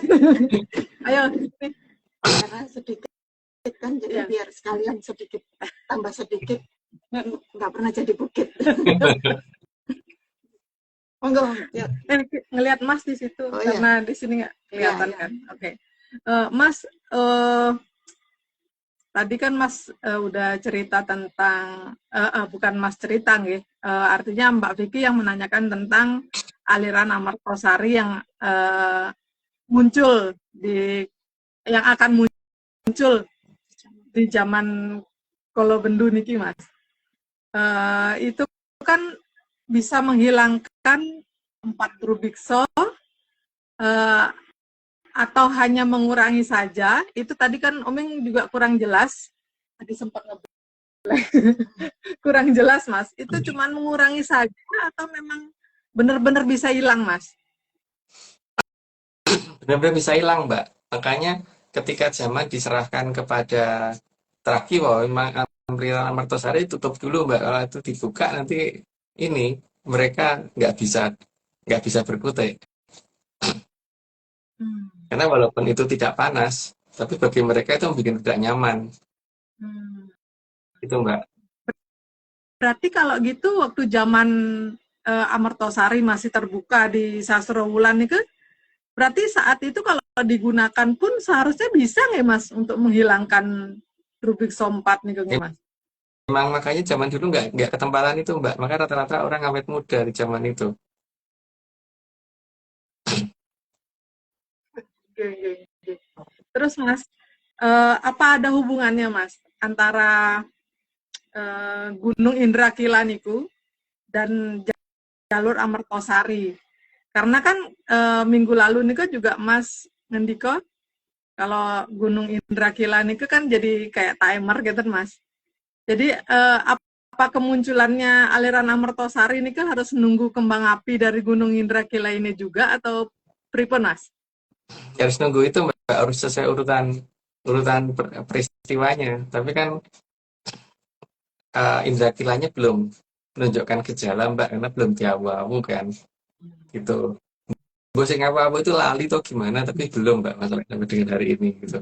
S1: Ayo, nih.
S7: Karena sedikit kan jadi
S1: Ya.
S7: biar sekalian sedikit tambah sedikit nggak pernah jadi bukit. Monggo ya.
S1: Ngelihat Mas di situ
S7: Oh, iya.
S1: karena di sini nggak kelihatan
S7: Iya, iya.
S1: kan. Oke. Mas, tadi kan Mas udah cerita tentang bukan Mas cerita nggih. Artinya Mbak Vicky yang menanyakan tentang aliran Amartosari yang muncul yang akan muncul di zaman Kolo Bendu niki Mas. Itu kan bisa menghilangkan 4 Rubikso atau hanya mengurangi saja. Itu tadi kan Omeng juga kurang jelas. Tadi sempat kurang jelas Mas. Itu cuma mengurangi saja atau memang benar-benar bisa hilang Mas?
S2: Benar-benar bisa hilang Mbak. Makanya ketika zaman diserahkan kepada Traki, bahwa memang aliran Amartosari tutup dulu Mbak. Kalau itu dibuka nanti ini mereka nggak bisa berkutik. Karena walaupun itu tidak panas, tapi bagi mereka itu bikin tidak nyaman. Itu Mbak.
S1: Berarti kalau gitu waktu zaman Amartosari masih terbuka di Sasro Wulan itu, berarti saat itu kalau digunakan pun seharusnya bisa nggak Mas untuk menghilangkan Rubik Sompat nih Mas?
S2: Memang makanya zaman dulu nggak ketempatan itu Mbak. Maka rata-rata orang awet muda di zaman itu.
S1: Terus Mas, apa ada hubungannya Mas antara Gunung Indrakila niku dan jalur Amartosari? Karena kan minggu lalu niku juga Mas ngendiko kalau Gunung Indrakila niku kan jadi kayak timer gitu Mas. Jadi apa kemunculannya aliran Amartosari ini kan harus nunggu kembang api dari Gunung Indrakila ini juga atau pripun Mas?
S2: Ya, harus nunggu itu Mbak. Harus sesuai urutan peristiwanya. Tapi kan Indra Kilanya belum menunjukkan gejala Mbak, karena belum diawu-awu kan. Gitu. Bosing apa-apa itu lali tuh gimana, tapi belum Mbak masalah sampai dengan hari ini gitu.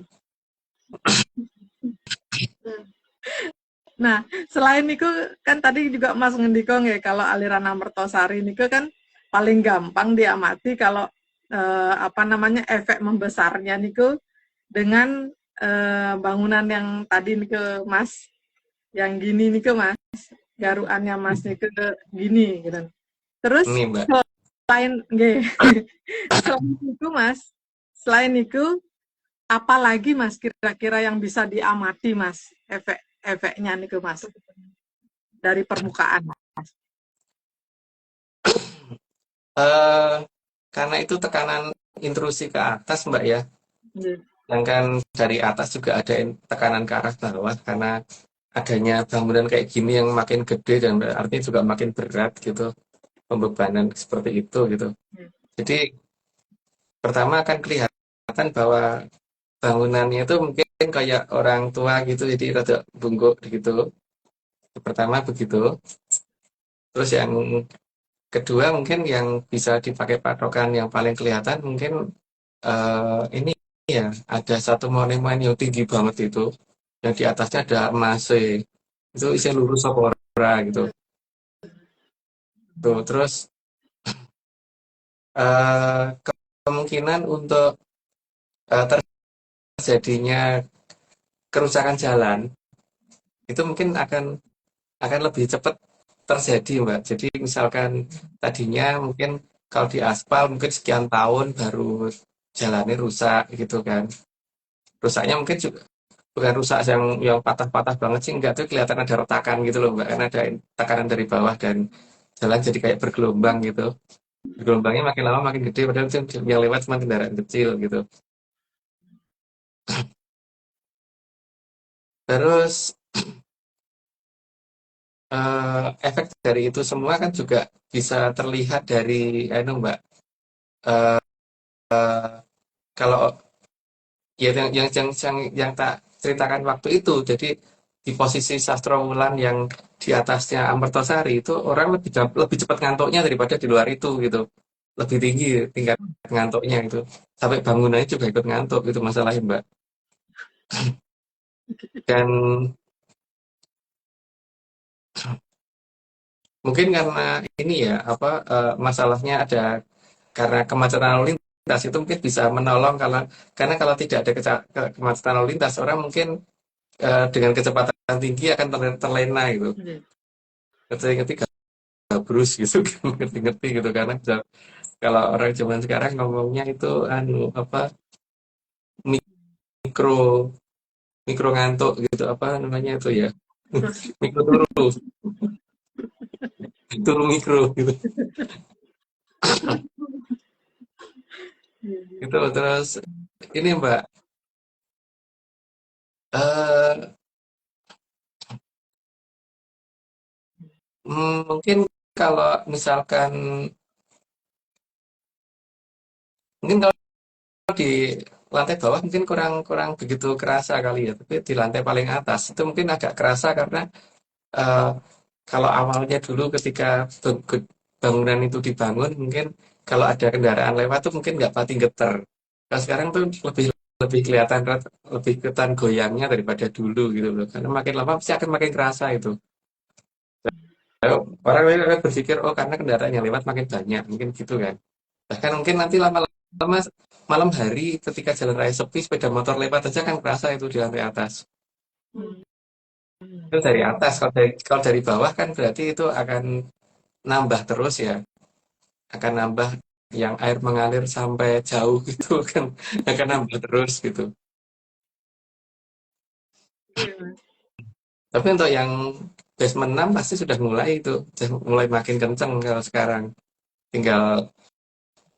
S1: Nah, selain itu kan tadi juga Mas ngendiko ya kalau aliran Amartosari niku kan paling gampang diamati kalau efek membesarnya niku dengan bangunan yang tadi niku Mas yang gini niku Mas, garuannya Mas niku gini gitu. Terus
S2: Ini Mbak.
S1: selain itu Mas, selain itu apa lagi Mas kira-kira yang bisa diamati Mas efeknya nih Mas dari permukaan Mas?
S2: Karena itu tekanan intrusi ke atas Mbak ya. Sedangkan dari atas juga ada tekanan ke arah bawah karena adanya bangunan kayak gini yang makin gede dan artinya juga makin berat gitu, pembebanan seperti itu gitu. Jadi pertama akan kelihatan bahwa bangunannya itu mungkin kayak orang tua gitu, jadi rada bungkuk gitu. Pertama begitu. Terus yang kedua mungkin yang bisa dipakai patokan yang paling kelihatan mungkin ini ya, ada satu monumen yang tinggi banget itu, yang di atasnya ada emas itu isinya lurus apa ora gitu. Tuh, terus kemungkinan untuk terjadinya kerusakan jalan itu mungkin akan lebih cepat terjadi Mbak. Jadi misalkan tadinya mungkin kalau di aspal mungkin sekian tahun baru jalannya rusak gitu kan. Rusaknya mungkin juga bukan rusak yang patah-patah banget sih, enggak, tuh kelihatan ada retakan gitu loh Mbak, kan ada tekanan dari bawah dan jalan jadi kayak bergelombang gitu. Gelombangnya makin lama makin gede, padahal yang lewat cuma kendaraan kecil gitu. Terus efek dari itu semua kan juga bisa terlihat dari Mbak, kalau ya yang tak ceritakan waktu itu, jadi di posisi Sastrowulan yang di atasnya Amertosari itu orang lebih cepat ngantuknya daripada di luar itu gitu, lebih tinggi tingkat ngantuknya itu, sampai bangunannya juga ikut ngantuk gitu masalahnya Mbak. Dan mungkin karena ini ya apa masalahnya ada karena kemacetan lalu lintas itu mungkin bisa menolong karena kalau tidak ada kemacetan lalu lintas orang mungkin dengan kecepatan tinggi akan terlena gitu. Ngerti-ngerti gabrus gitu kan, ngerti-ngerti gitu karena kalau orang zaman sekarang ngomongnya itu apa mikro mikro ngantuk gitu apa namanya itu ya. Mikro turu mikro gitu. Itu terus ini Mbak eh mungkin kalau misalkan mungkin kalau di lantai bawah mungkin kurang kurang begitu kerasa kali ya, tapi di lantai paling atas itu mungkin agak kerasa karena eh, kalau awalnya dulu ketika bangunan itu dibangun mungkin kalau ada kendaraan lewat tuh mungkin nggak pati geter. Kalau sekarang tuh lebih lebih kelihatan goyangnya daripada dulu gitu loh. Karena makin lama pasti akan makin kerasa itu. Orang akan berpikir oh karena kendaraan yang lewat makin banyak mungkin gitu kan. Bahkan mungkin nanti lama-lama malam hari ketika jalan raya sepi sepeda motor lewat aja kan kerasa itu di lantai atas. Itu dari atas, kalau dari bawah kan berarti itu akan nambah terus ya, akan nambah yang air mengalir sampai jauh gitu kan, akan nambah terus gitu. Tapi untuk yang basement 6 pasti sudah mulai itu, sudah mulai makin kenceng kalau sekarang. Tinggal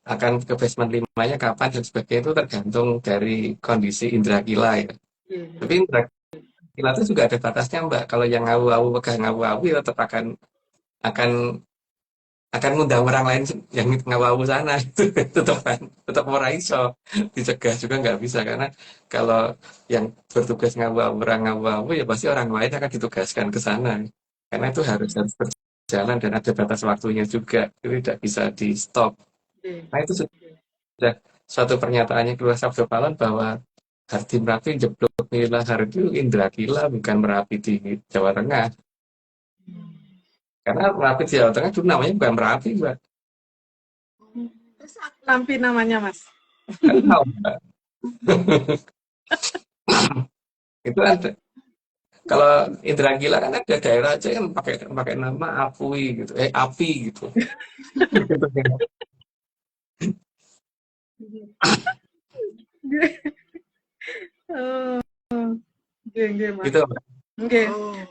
S2: akan ke basement 5-nya kapan dan sebagainya itu tergantung dari kondisi indera kila ya. Tapi indera kila itu juga ada batasnya Mbak. Kalau yang ngawu-awu, pegang ngawu-awu ya tetap akan akan ngundang orang lain yang ngawu sana itu tetap ora iso dicegah juga nggak bisa karena kalau yang bertugas orang ngawu ya pasti orang lain akan ditugaskan ke sana karena itu harus berjalan dan ada batas waktunya juga itu tidak bisa di stop. Nah itu sudah suatu pernyataannya keluar Sabdo Palon bahwa Hardi Merapi jeblok Nila Hardi Indra Kila bukan Merapi di Jawa Tengah. Karena Merapi di Jawa Tengah dulu namanya bukan Merapi, Mbak.
S1: Terus Lampi namanya, Mas?
S2: Kan tahu, Mbak. Itu ada. Kalau Indra Gila kan ada daerah aja yang pakai nama Apui gitu, Api gitu.
S1: Oh, oke, Mas.
S2: Gitu, Mbak.
S1: Oke.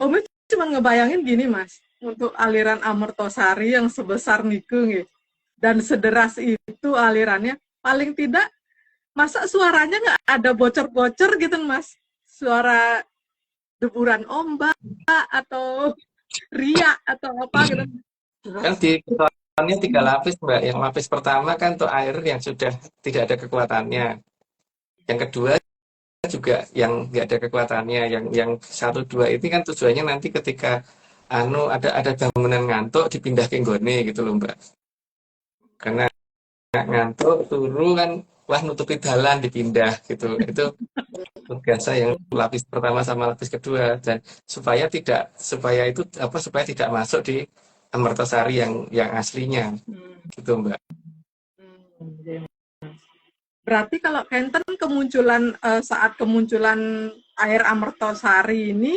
S1: Ome cuma ngebayangin gini, Mas. Untuk aliran Amertosari yang sebesar niku nggih. Dan sederas itu alirannya, paling tidak masa suaranya nggak ada bocor-bocor gitu, Mas? Suara deburan ombak atau riak atau apa gitu.
S2: Kan di ketuannya 3 lapis, Mbak. Yang lapis pertama kan untuk air yang sudah tidak ada kekuatannya. Yang kedua juga yang nggak ada kekuatannya. Yang 1-2 ini kan tujuannya nanti ketika ada bangunan ngantuk dipindah ke nggone gitu loh Mbak. Karena ngantuk turu kan wah nutupi dalan dipindah gitu. Itu biasa yang lapis pertama sama lapis kedua dan supaya tidak masuk di Amertosari yang aslinya gitu Mbak.
S1: Berarti kalau Kenten saat kemunculan air Amertosari ini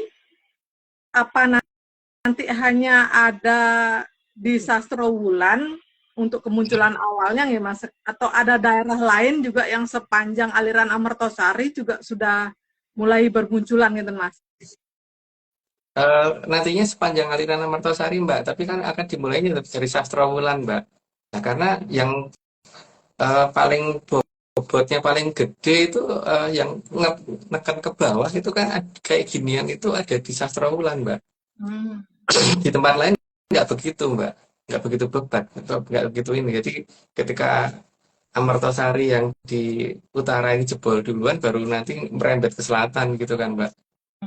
S1: apa nanti hanya ada di Sastrowulan untuk kemunculan awalnya ya Mas, atau ada daerah lain juga yang sepanjang aliran Amertosari juga sudah mulai bermunculan gitu Mas?
S2: Nantinya sepanjang aliran Amertosari Mbak, tapi kan akan dimulainya dari Sastrowulan Mbak. Nah karena yang paling bobotnya paling gede itu yang nekan ke bawah itu kan kayak ginian itu ada di Sastrowulan Mbak. Di tempat lain nggak begitu Mbak, nggak begitu bebat atau nggak begitu ini. Jadi ketika Amartosari yang di utara ini jebol duluan, baru nanti merembet ke selatan gitu kan, Mbak.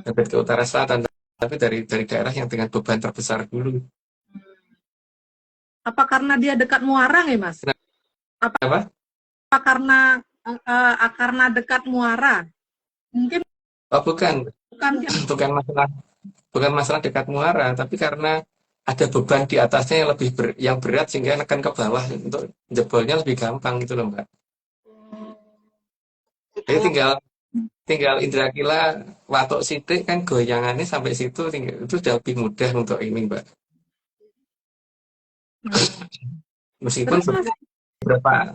S2: Merembet ke utara selatan, tapi dari daerah yang dengan beban terbesar dulu.
S1: Apa karena dia dekat muara ya, Mas?
S2: Apa?
S1: Apa karena dekat muara? Mungkin
S2: Oh, bukan,
S1: bukan kan?
S2: bukan masalah, bukan masalah dekat muara, tapi karena ada beban di atasnya yang yang berat sehingga nekan ke bawah untuk jebolnya lebih gampang gitu loh, Mbak. Jadi
S7: Kayak
S2: tinggal tinggal indra kila watuk sidik kan goyangannya sampai situ itu sudah lebih mudah untuk ini, Mbak. Meskipun
S1: Terus Mas,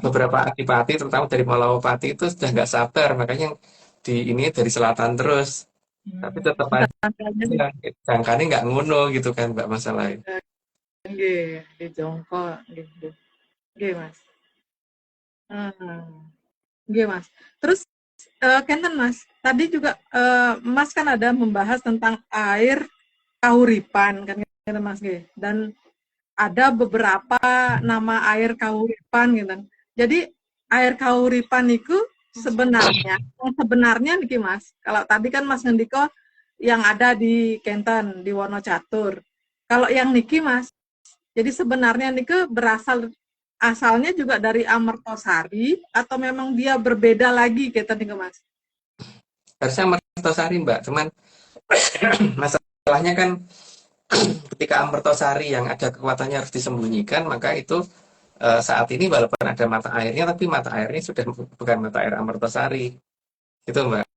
S2: beberapa adipati terutama dari Malawapati itu sudah nggak sabar, makanya di ini dari selatan terus, tapi tetap aja jangkanya nggak ngono gitu kan, Mbak, masalahnya.
S1: nggih, di jongkok nggih, nggih. Nggih, Mas. Nggih, Mas. Terus kenten Mas, tadi juga Mas kan ada membahas tentang air kahuripan kan gitu Mas nggih. Dan ada beberapa nama air kahuripan gitu. Jadi air kahuripan itu sebenarnya niki Mas. Kalau tadi kan Mas ngendiko yang ada di Kenten di Wonocatur. Kalau yang niki Mas, jadi sebenarnya niki asalnya juga dari Amertosari atau memang dia berbeda lagi kita nih Mas?
S2: Harusnya Amertosari, Mbak, cuman masalahnya kan ketika Amertosari yang ada kekuatannya harus disembunyikan, maka itu saat ini walaupun ada mata airnya, tapi mata airnya sudah bukan mata air Amertosari, gitu, Mbak.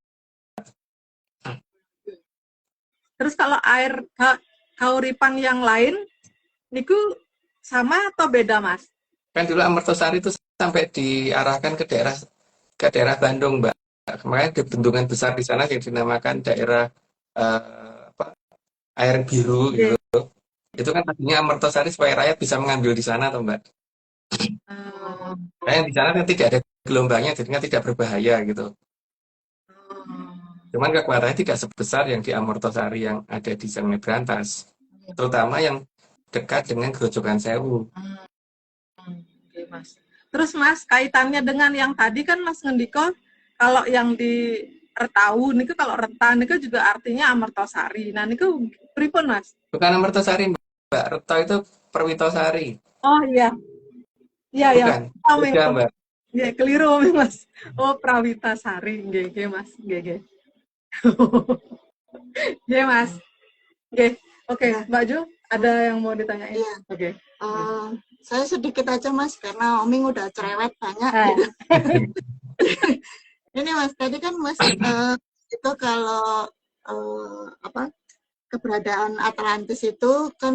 S1: Terus kalau air kauripan yang lain, niku sama atau beda Mas?
S2: Kan dulu Amertosari itu sampai diarahkan ke daerah Bandung, Mbak. Makanya ada bendungan besar di sana yang dinamakan daerah air biru gitu. Itu kan tadinya Amertosari supaya rakyat bisa mengambil di sana, toh, Mbak. Kayak di sana kan tidak ada gelombangnya, jadi kan tidak berbahaya gitu. Cuman kekuatannya tidak sebesar yang di Amertosari yang ada di Sungai Brantas, terutama yang dekat dengan Grojogan Sewu.
S1: Oke, Mas. Terus Mas, kaitannya dengan yang tadi kan Mas ngendiko kalau yang di Retau niku kalau Reta niku juga artinya Amertosari. Nah niku pripun Mas?
S2: Bukan Amertosari, Mbak. Reto itu Perwitosari.
S1: Oh iya. Iya ya.
S2: Bukan. Beda, Mbak.
S1: Ya keliru Mas. Oh Prawitasari nggih nggih Mas. Nggih nggih. Nggih Mas. Nggih. Oke, Mbak Ju, ada yang mau ditanyain?
S7: Iya.
S1: Oke.
S7: Saya sedikit aja Mas, karena Oming udah cerewet banyak. Ini Mas, tadi kan Mas itu kalau keberadaan Atlantis itu kan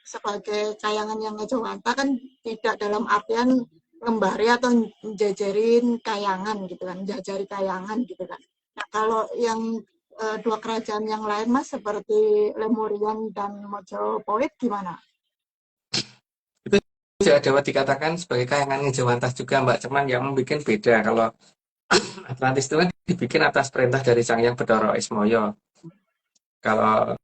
S7: sebagai kayangan yang ngejawanta kan tidak dalam artian ngembari atau menjajarin kayangan gitu kan, jajari kayangan gitu kan. Nah kalau yang dua kerajaan yang lain Mas seperti Lemurian dan Mojopahit gimana?
S2: Itu juga dapat dikatakan sebagai kayangan Ngejawantah juga, Mbak. Cuman yang membuat beda. Kalau Atlantis itu kan dibikin atas perintah dari Sang Hyang Bathara Ismaya. Kalau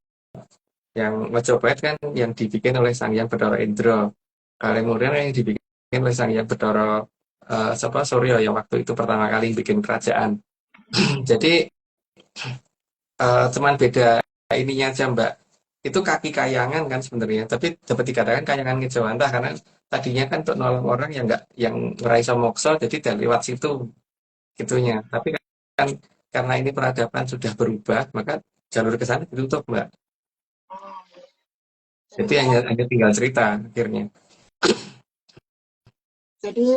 S2: yang Majapahit kan yang dibikin oleh Sang Hyang Bathara Indra. Kalau Lemurian yang dibikin oleh Sang Hyang Bathara Surya yang waktu itu pertama kali bikin kerajaan. Jadi cuman beda ininya aja, Mbak. Itu kaki kayangan kan sebenarnya, tapi dapat dikatakan kayangan Ngejawantah karena tadinya kan untuk nolong orang yang ngeraiso moksa, jadi lewat situ gitunya. Tapi kan karena ini peradaban sudah berubah, maka jalur ke sana ditutup, Mbak. Jadi hanya tinggal cerita akhirnya.
S7: Jadi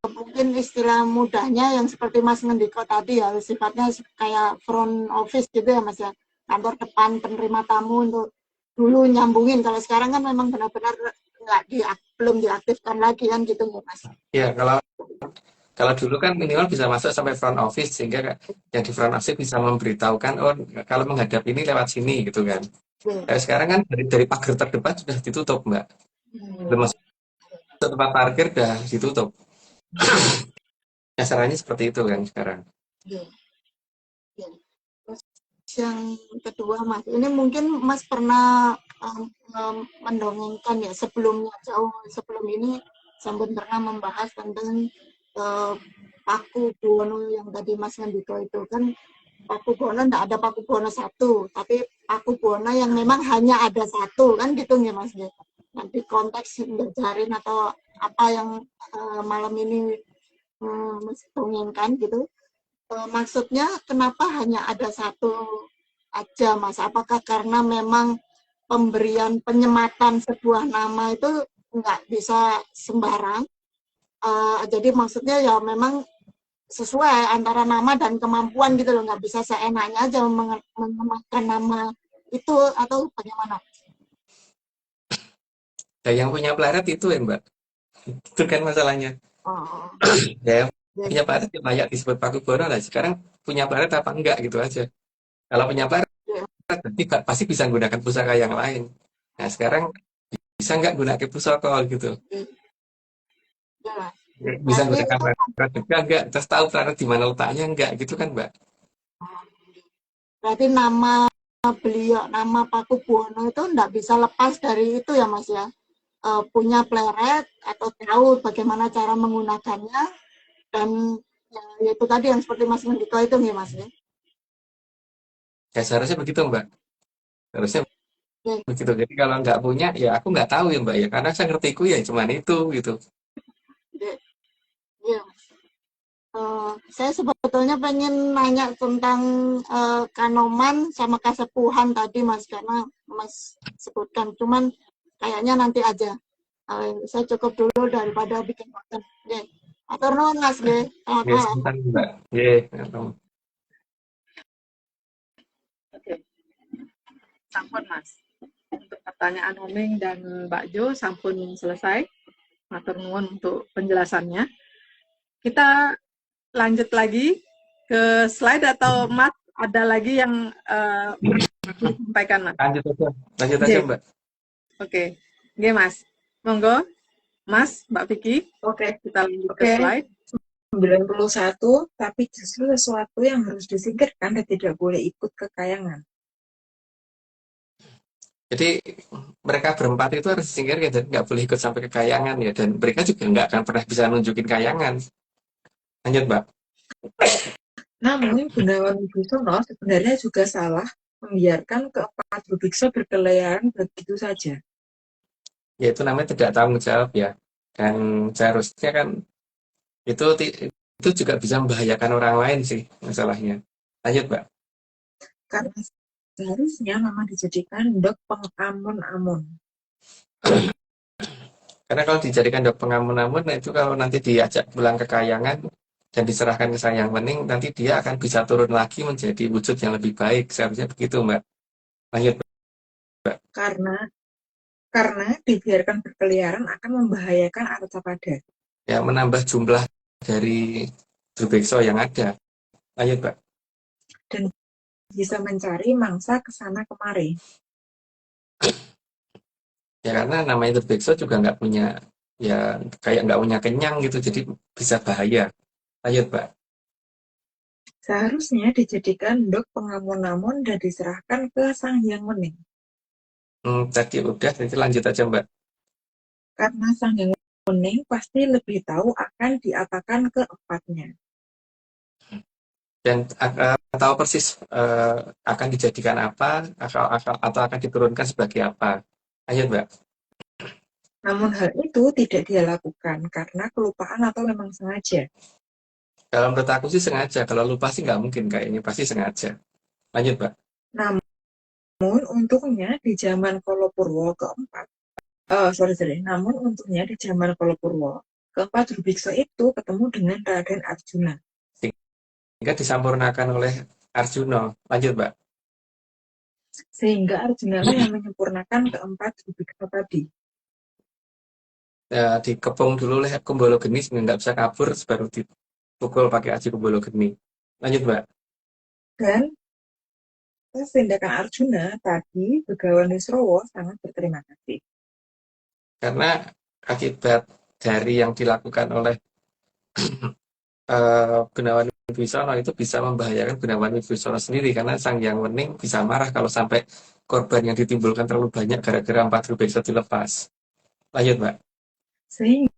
S7: mungkin istilah mudahnya yang seperti Mas Ngendiko tadi ya, sifatnya kayak front office gitu ya Mas ya, kantor depan penerima tamu untuk dulu nyambungin. Kalau sekarang kan memang benar-benar belum diaktifkan lagi kan gitu ya Mas.
S2: Ya, kalau dulu kan minimal bisa masuk sampai front office sehingga yang di front office bisa memberitahukan oh kalau menghadap ini lewat sini gitu kan. Sekarang kan dari pagar terdepan sudah ditutup, Mbak. Belum masuk tempat parkir udah ditutup. Caranya seperti itu kan sekarang.
S7: Terus yang kedua Mas, ini mungkin Mas pernah mendongengkan ya sebelumnya, jauh sebelum ini Sampun pernah membahas tentang Paku Buwono yang tadi Mas Ngendiko itu kan Paku Buwono enggak ada Paku Buwono satu, tapi Paku Buwono yang memang hanya ada satu kan gitu nggih Mas nggih. Nanti konteks ngejarin atau apa yang malam ini Mas inginkan gitu. Maksudnya kenapa hanya ada satu aja Mas? Apakah karena memang pemberian penyematan sebuah nama itu nggak bisa sembarang? Jadi maksudnya ya memang sesuai antara nama dan kemampuan gitu loh, nggak bisa seenaknya aja mengemaskan nama itu atau bagaimana?
S2: Ya, yang punya planet itu ya Mbak, itu kan masalahnya.
S7: Oh,
S2: Ya, yang
S7: ya,
S2: punya planet ya layak disebut Paku Buwono lah. Sekarang punya planet apa enggak gitu aja. Kalau punya planet
S7: ya,
S2: berarti pasti bisa menggunakan pusaka yang lain. Nah sekarang bisa nggak gunakan pusaka gitu?
S7: ya.
S2: Bisa
S7: Berarti
S2: menggunakan
S7: itu
S2: planet juga enggak? Terus tahu planet di mana letaknya enggak gitu kan Mbak?
S7: berarti nama beliau, nama Paku Buwono itu nggak bisa lepas dari itu ya Mas ya. Punya pleret atau tahu bagaimana cara menggunakannya dan ya, itu tadi yang seperti Mas Mendiko itu nih Mas ya.
S2: Ya seharusnya begitu Mbak. Harusnya
S7: Oke,
S2: begitu. Jadi kalau nggak punya ya aku nggak tahu ya Mbak ya. Karena saya ngertiku ya cuman itu gitu.
S7: oke, iya. Saya sebetulnya pengen nanya tentang Kanoman sama Kasepuhan tadi Mas, karena Mas sebutkan. Cuman kayaknya nanti aja. Saya cukup dulu daripada bikin konten. Oke. Atur nuwun Mas, nggih. Selamat
S2: Ya
S7: malam.
S2: sebentar Mbak. Ya,
S1: Oke, sampun Mas. Untuk pertanyaan Oming dan Mbak Jo sampun selesai. Matur nuwun untuk penjelasannya. Kita lanjut lagi ke slide atau Mas ada lagi yang disampaikan Mas?
S2: lanjut aja. Lanjut aja
S1: Oke,
S2: Mbak.
S1: oke. Oke Mas, monggo Mas, Mbak Vicky,
S3: Oke,
S1: kita lanjut ke
S3: oke.
S1: slide.
S3: 91, tapi justru sesuatu yang harus disingkirkan dan tidak boleh ikut ke kayangan.
S2: Jadi mereka berempat itu harus disingkirkan dan nggak boleh ikut sampai ke kayangan ya. Dan mereka juga nggak akan pernah bisa nunjukin kayangan. Lanjut Mbak.
S3: Namun, Gunawan Wibisono sebenarnya juga salah membiarkan keempat berbiksa berkeliaran begitu saja.
S2: Ya itu namanya tidak tanggung jawab ya. Dan seharusnya kan itu itu juga bisa membahayakan orang lain sih masalahnya. Lanjut Mbak.
S3: Karena seharusnya memang dijadikan dok pengamun-amun.
S2: Karena kalau dijadikan dok pengamun-amun, nah itu kalau nanti diajak pulang ke kayangan dan diserahkan ke Sang Hyang Wening, nanti dia akan bisa turun lagi menjadi wujud yang lebih baik. Seharusnya begitu Mbak. Lanjut Mbak.
S3: Karena dibiarkan berkeliaran akan membahayakan Arcapada.
S2: Ya menambah jumlah dari Drubekso yang ada. Lanjut Mbak.
S3: Dan bisa mencari mangsa ke sana kemari.
S2: Ya karena namanya Drubekso juga nggak punya, ya kayak nggak punya kenyang gitu, jadi bisa bahaya. Lanjut Mbak.
S3: Seharusnya dijadikan dok pengamun-amun dan diserahkan ke Sang Hyang Wening.
S2: Tadi udah, nanti lanjut aja Mbak.
S3: Karena Sang Hyang Wening pasti lebih tahu akan diapakan keempatnya.
S2: Dan tahu persis akan dijadikan apa atau akan diturunkan sebagai apa. Lanjut Mbak.
S3: Namun hal itu tidak dia lakukan karena kelupaan atau memang sengaja.
S2: Kalau menurut aku sih sengaja, kalau lupa sih nggak mungkin kayaknya, pasti sengaja. Lanjut Mbak.
S3: Namun untungnya di zaman Kolopurwo keempat, namun untungnya di zaman Kolopurwo keempat Drubiksa itu ketemu dengan Raden Arjuna.
S2: Sehingga disampurnakan oleh Arjuna. Lanjut Mbak.
S3: Sehingga Arjuna lah yang menyempurnakan keempat Drubiksa tadi.
S2: Dikepung dulu oleh Kumbolo Geni sehingga nggak bisa kabur, baru dipukul pakai aji Kumbolo Geni. Lanjut Mbak.
S3: Dan atas tindakan Arjuna tadi, Begawan Wisrowo sangat berterima kasih.
S2: Karena akibat dari yang dilakukan oleh Gunawan Wibisono itu bisa membahayakan Gunawan Wibisono sendiri, karena Sang Hyang Wening bisa marah kalau sampai korban yang ditimbulkan terlalu banyak gara-gara 4 Drubeksa dilepas. Lanjut Mbak.
S3: Sehingga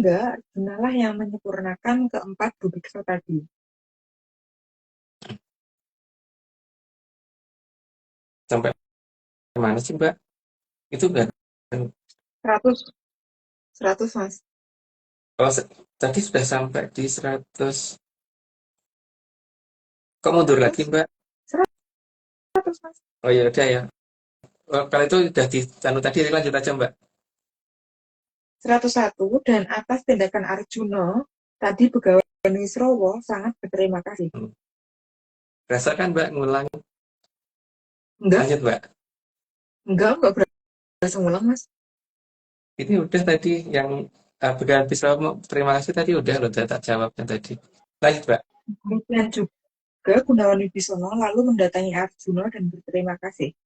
S3: enggak, Arjunalah yang menyempurnakan keempat Bubikso tadi.
S2: Sampai mana sih, Mbak? Itu udah
S3: 100, 100 Mas.
S2: oh, tadi sudah sampai di 100. Kok mundur lagi,
S3: 100,
S2: Mbak?
S3: 100 Mas.
S2: Oh ya udah ya. Oh, kalau itu udah di tadi lanjut aja, Mbak.
S3: 101 dan atas tindakan Arjuna, tadi Begawan Wisrowo sangat berterima kasih.
S2: Berasa kan, Mbak, ngulang?
S3: Enggak,
S2: Lanjut, Mbak.
S3: enggak berasa ngulang Mas.
S2: Ini udah tadi yang Begawan Wisrowo terima kasih tadi udah loh tak jawabnya tadi. Lanjut, Mbak.
S3: Kemudian juga Gunawan Wibisono lalu mendatangi Arjuna dan berterima kasih.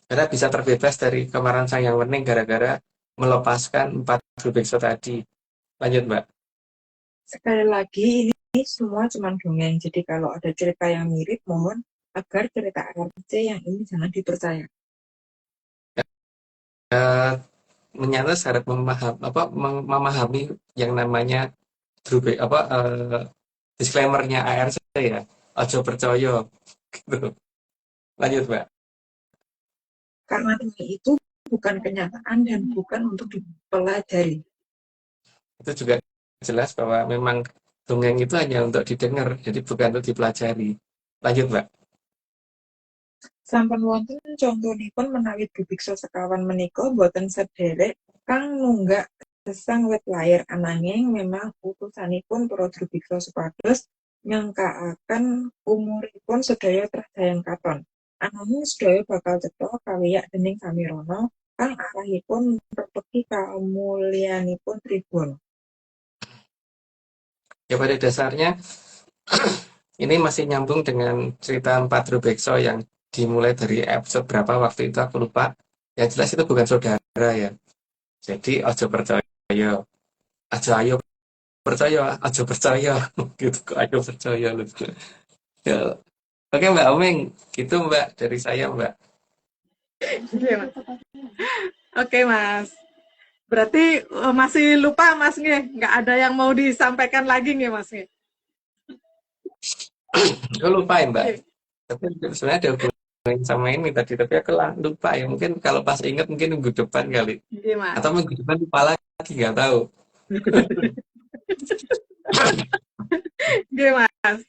S2: Karena bisa terbebas dari kemarahan Sang Hyang Wening gara-gara melepaskan 4 Bubikso tadi. Lanjut, Mbak.
S3: Sekali lagi, ini semua cuma dongeng. Jadi kalau ada cerita yang mirip, mohon agar cerita RC yang ini jangan dipercaya.
S2: Menyata syarat memahami yang namanya disclaimer-nya ARC ya. Ojo percaya. Gitu. Lanjut, Mbak.
S3: Karena ini itu bukan kenyataan dan bukan untuk dipelajari.
S2: Itu juga jelas bahwa memang dongeng itu hanya untuk didengar, jadi bukan untuk dipelajari. Lanjut, Mbak.
S3: Sampun wonten contonipun menawi Bubikso sekawan menika boten sederek kang nunggak gesang wit lair ananging memang utusanipun para Drubiksa supados nyangkaaken umuripun sedaya trahjayang katon. Ananging sedaya bakal cetha kawiyak dening Samirana kang arahipun merpeki kamulyanipun Tribun.
S2: Ya pada dasarnya ini masih nyambung dengan cerita 4 Drubeksa yang dimulai dari episode berapa waktu itu aku lupa. Yang jelas itu bukan saudara ya. Jadi ojo percaya, ayo percaya gitu kok ayo percaya loh. Ya. Oke Mbak Omeng, gitu Mbak dari saya Mbak.
S1: Oke, Mas. Berarti masih lupa Mas nggih, nggak ada yang mau disampaikan lagi nggih Mas nggih?
S2: Aku lupa ya Mbak.
S1: Oke.
S2: Tapi sebenarnya ada hubungan sama ini tadi, tapi aku lupa ya. Mungkin kalau pas ingat mungkin minggu depan kali.
S1: Nggih, Mas.
S2: Atau minggu depan lupa lagi, nggak tahu.
S1: Nggih, Mas.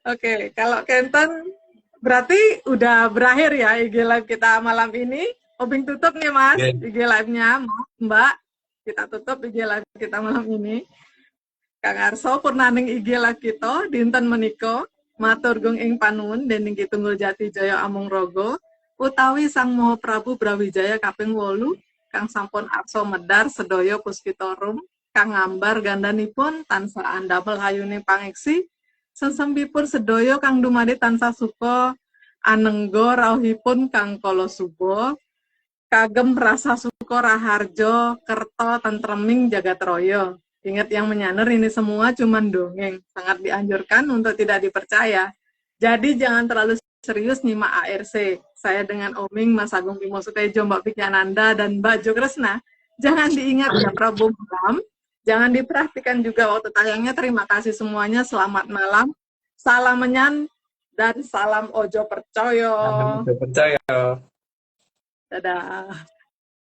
S1: Oke, kalau Kenton berarti udah berakhir ya IG live kita malam ini. Obing tutup nih Mas,
S2: Yeah.
S1: IG live-nya Mbak. Kita tutup IG live kita malam ini. Kang Arso purnaning IG live kita dinten menika matur gung ing panuwun dening Kitunggul Jati Jaya Amung Rogo utawi Sang Maha Prabu Brawijaya kaping 8 kang sampun arsa medhar sedaya puspita rum kang ngambar gandanipun tansah andamel hayune pangiksi sesembipun sedaya kang dumadi tansah suka anengga rawuhipun kang kala suba kagem rasa suka raharjo kerto tentreming jagat raya. Ingat yang menyaner ini semua cuma dongeng, sangat dianjurkan untuk tidak dipercaya. Jadi jangan terlalu serius nyimak ARC. Saya dengan Oming, Mas Agung Bimo Sutejo, Mbak Pikyananda, dan Mbak Jo Kresna. Jangan diingat ya Prabu malam, jangan diperhatikan juga waktu tayangnya. Terima kasih semuanya, selamat malam, salam menyan, dan salam ojo percaya.
S2: Percaya.
S1: Dadah.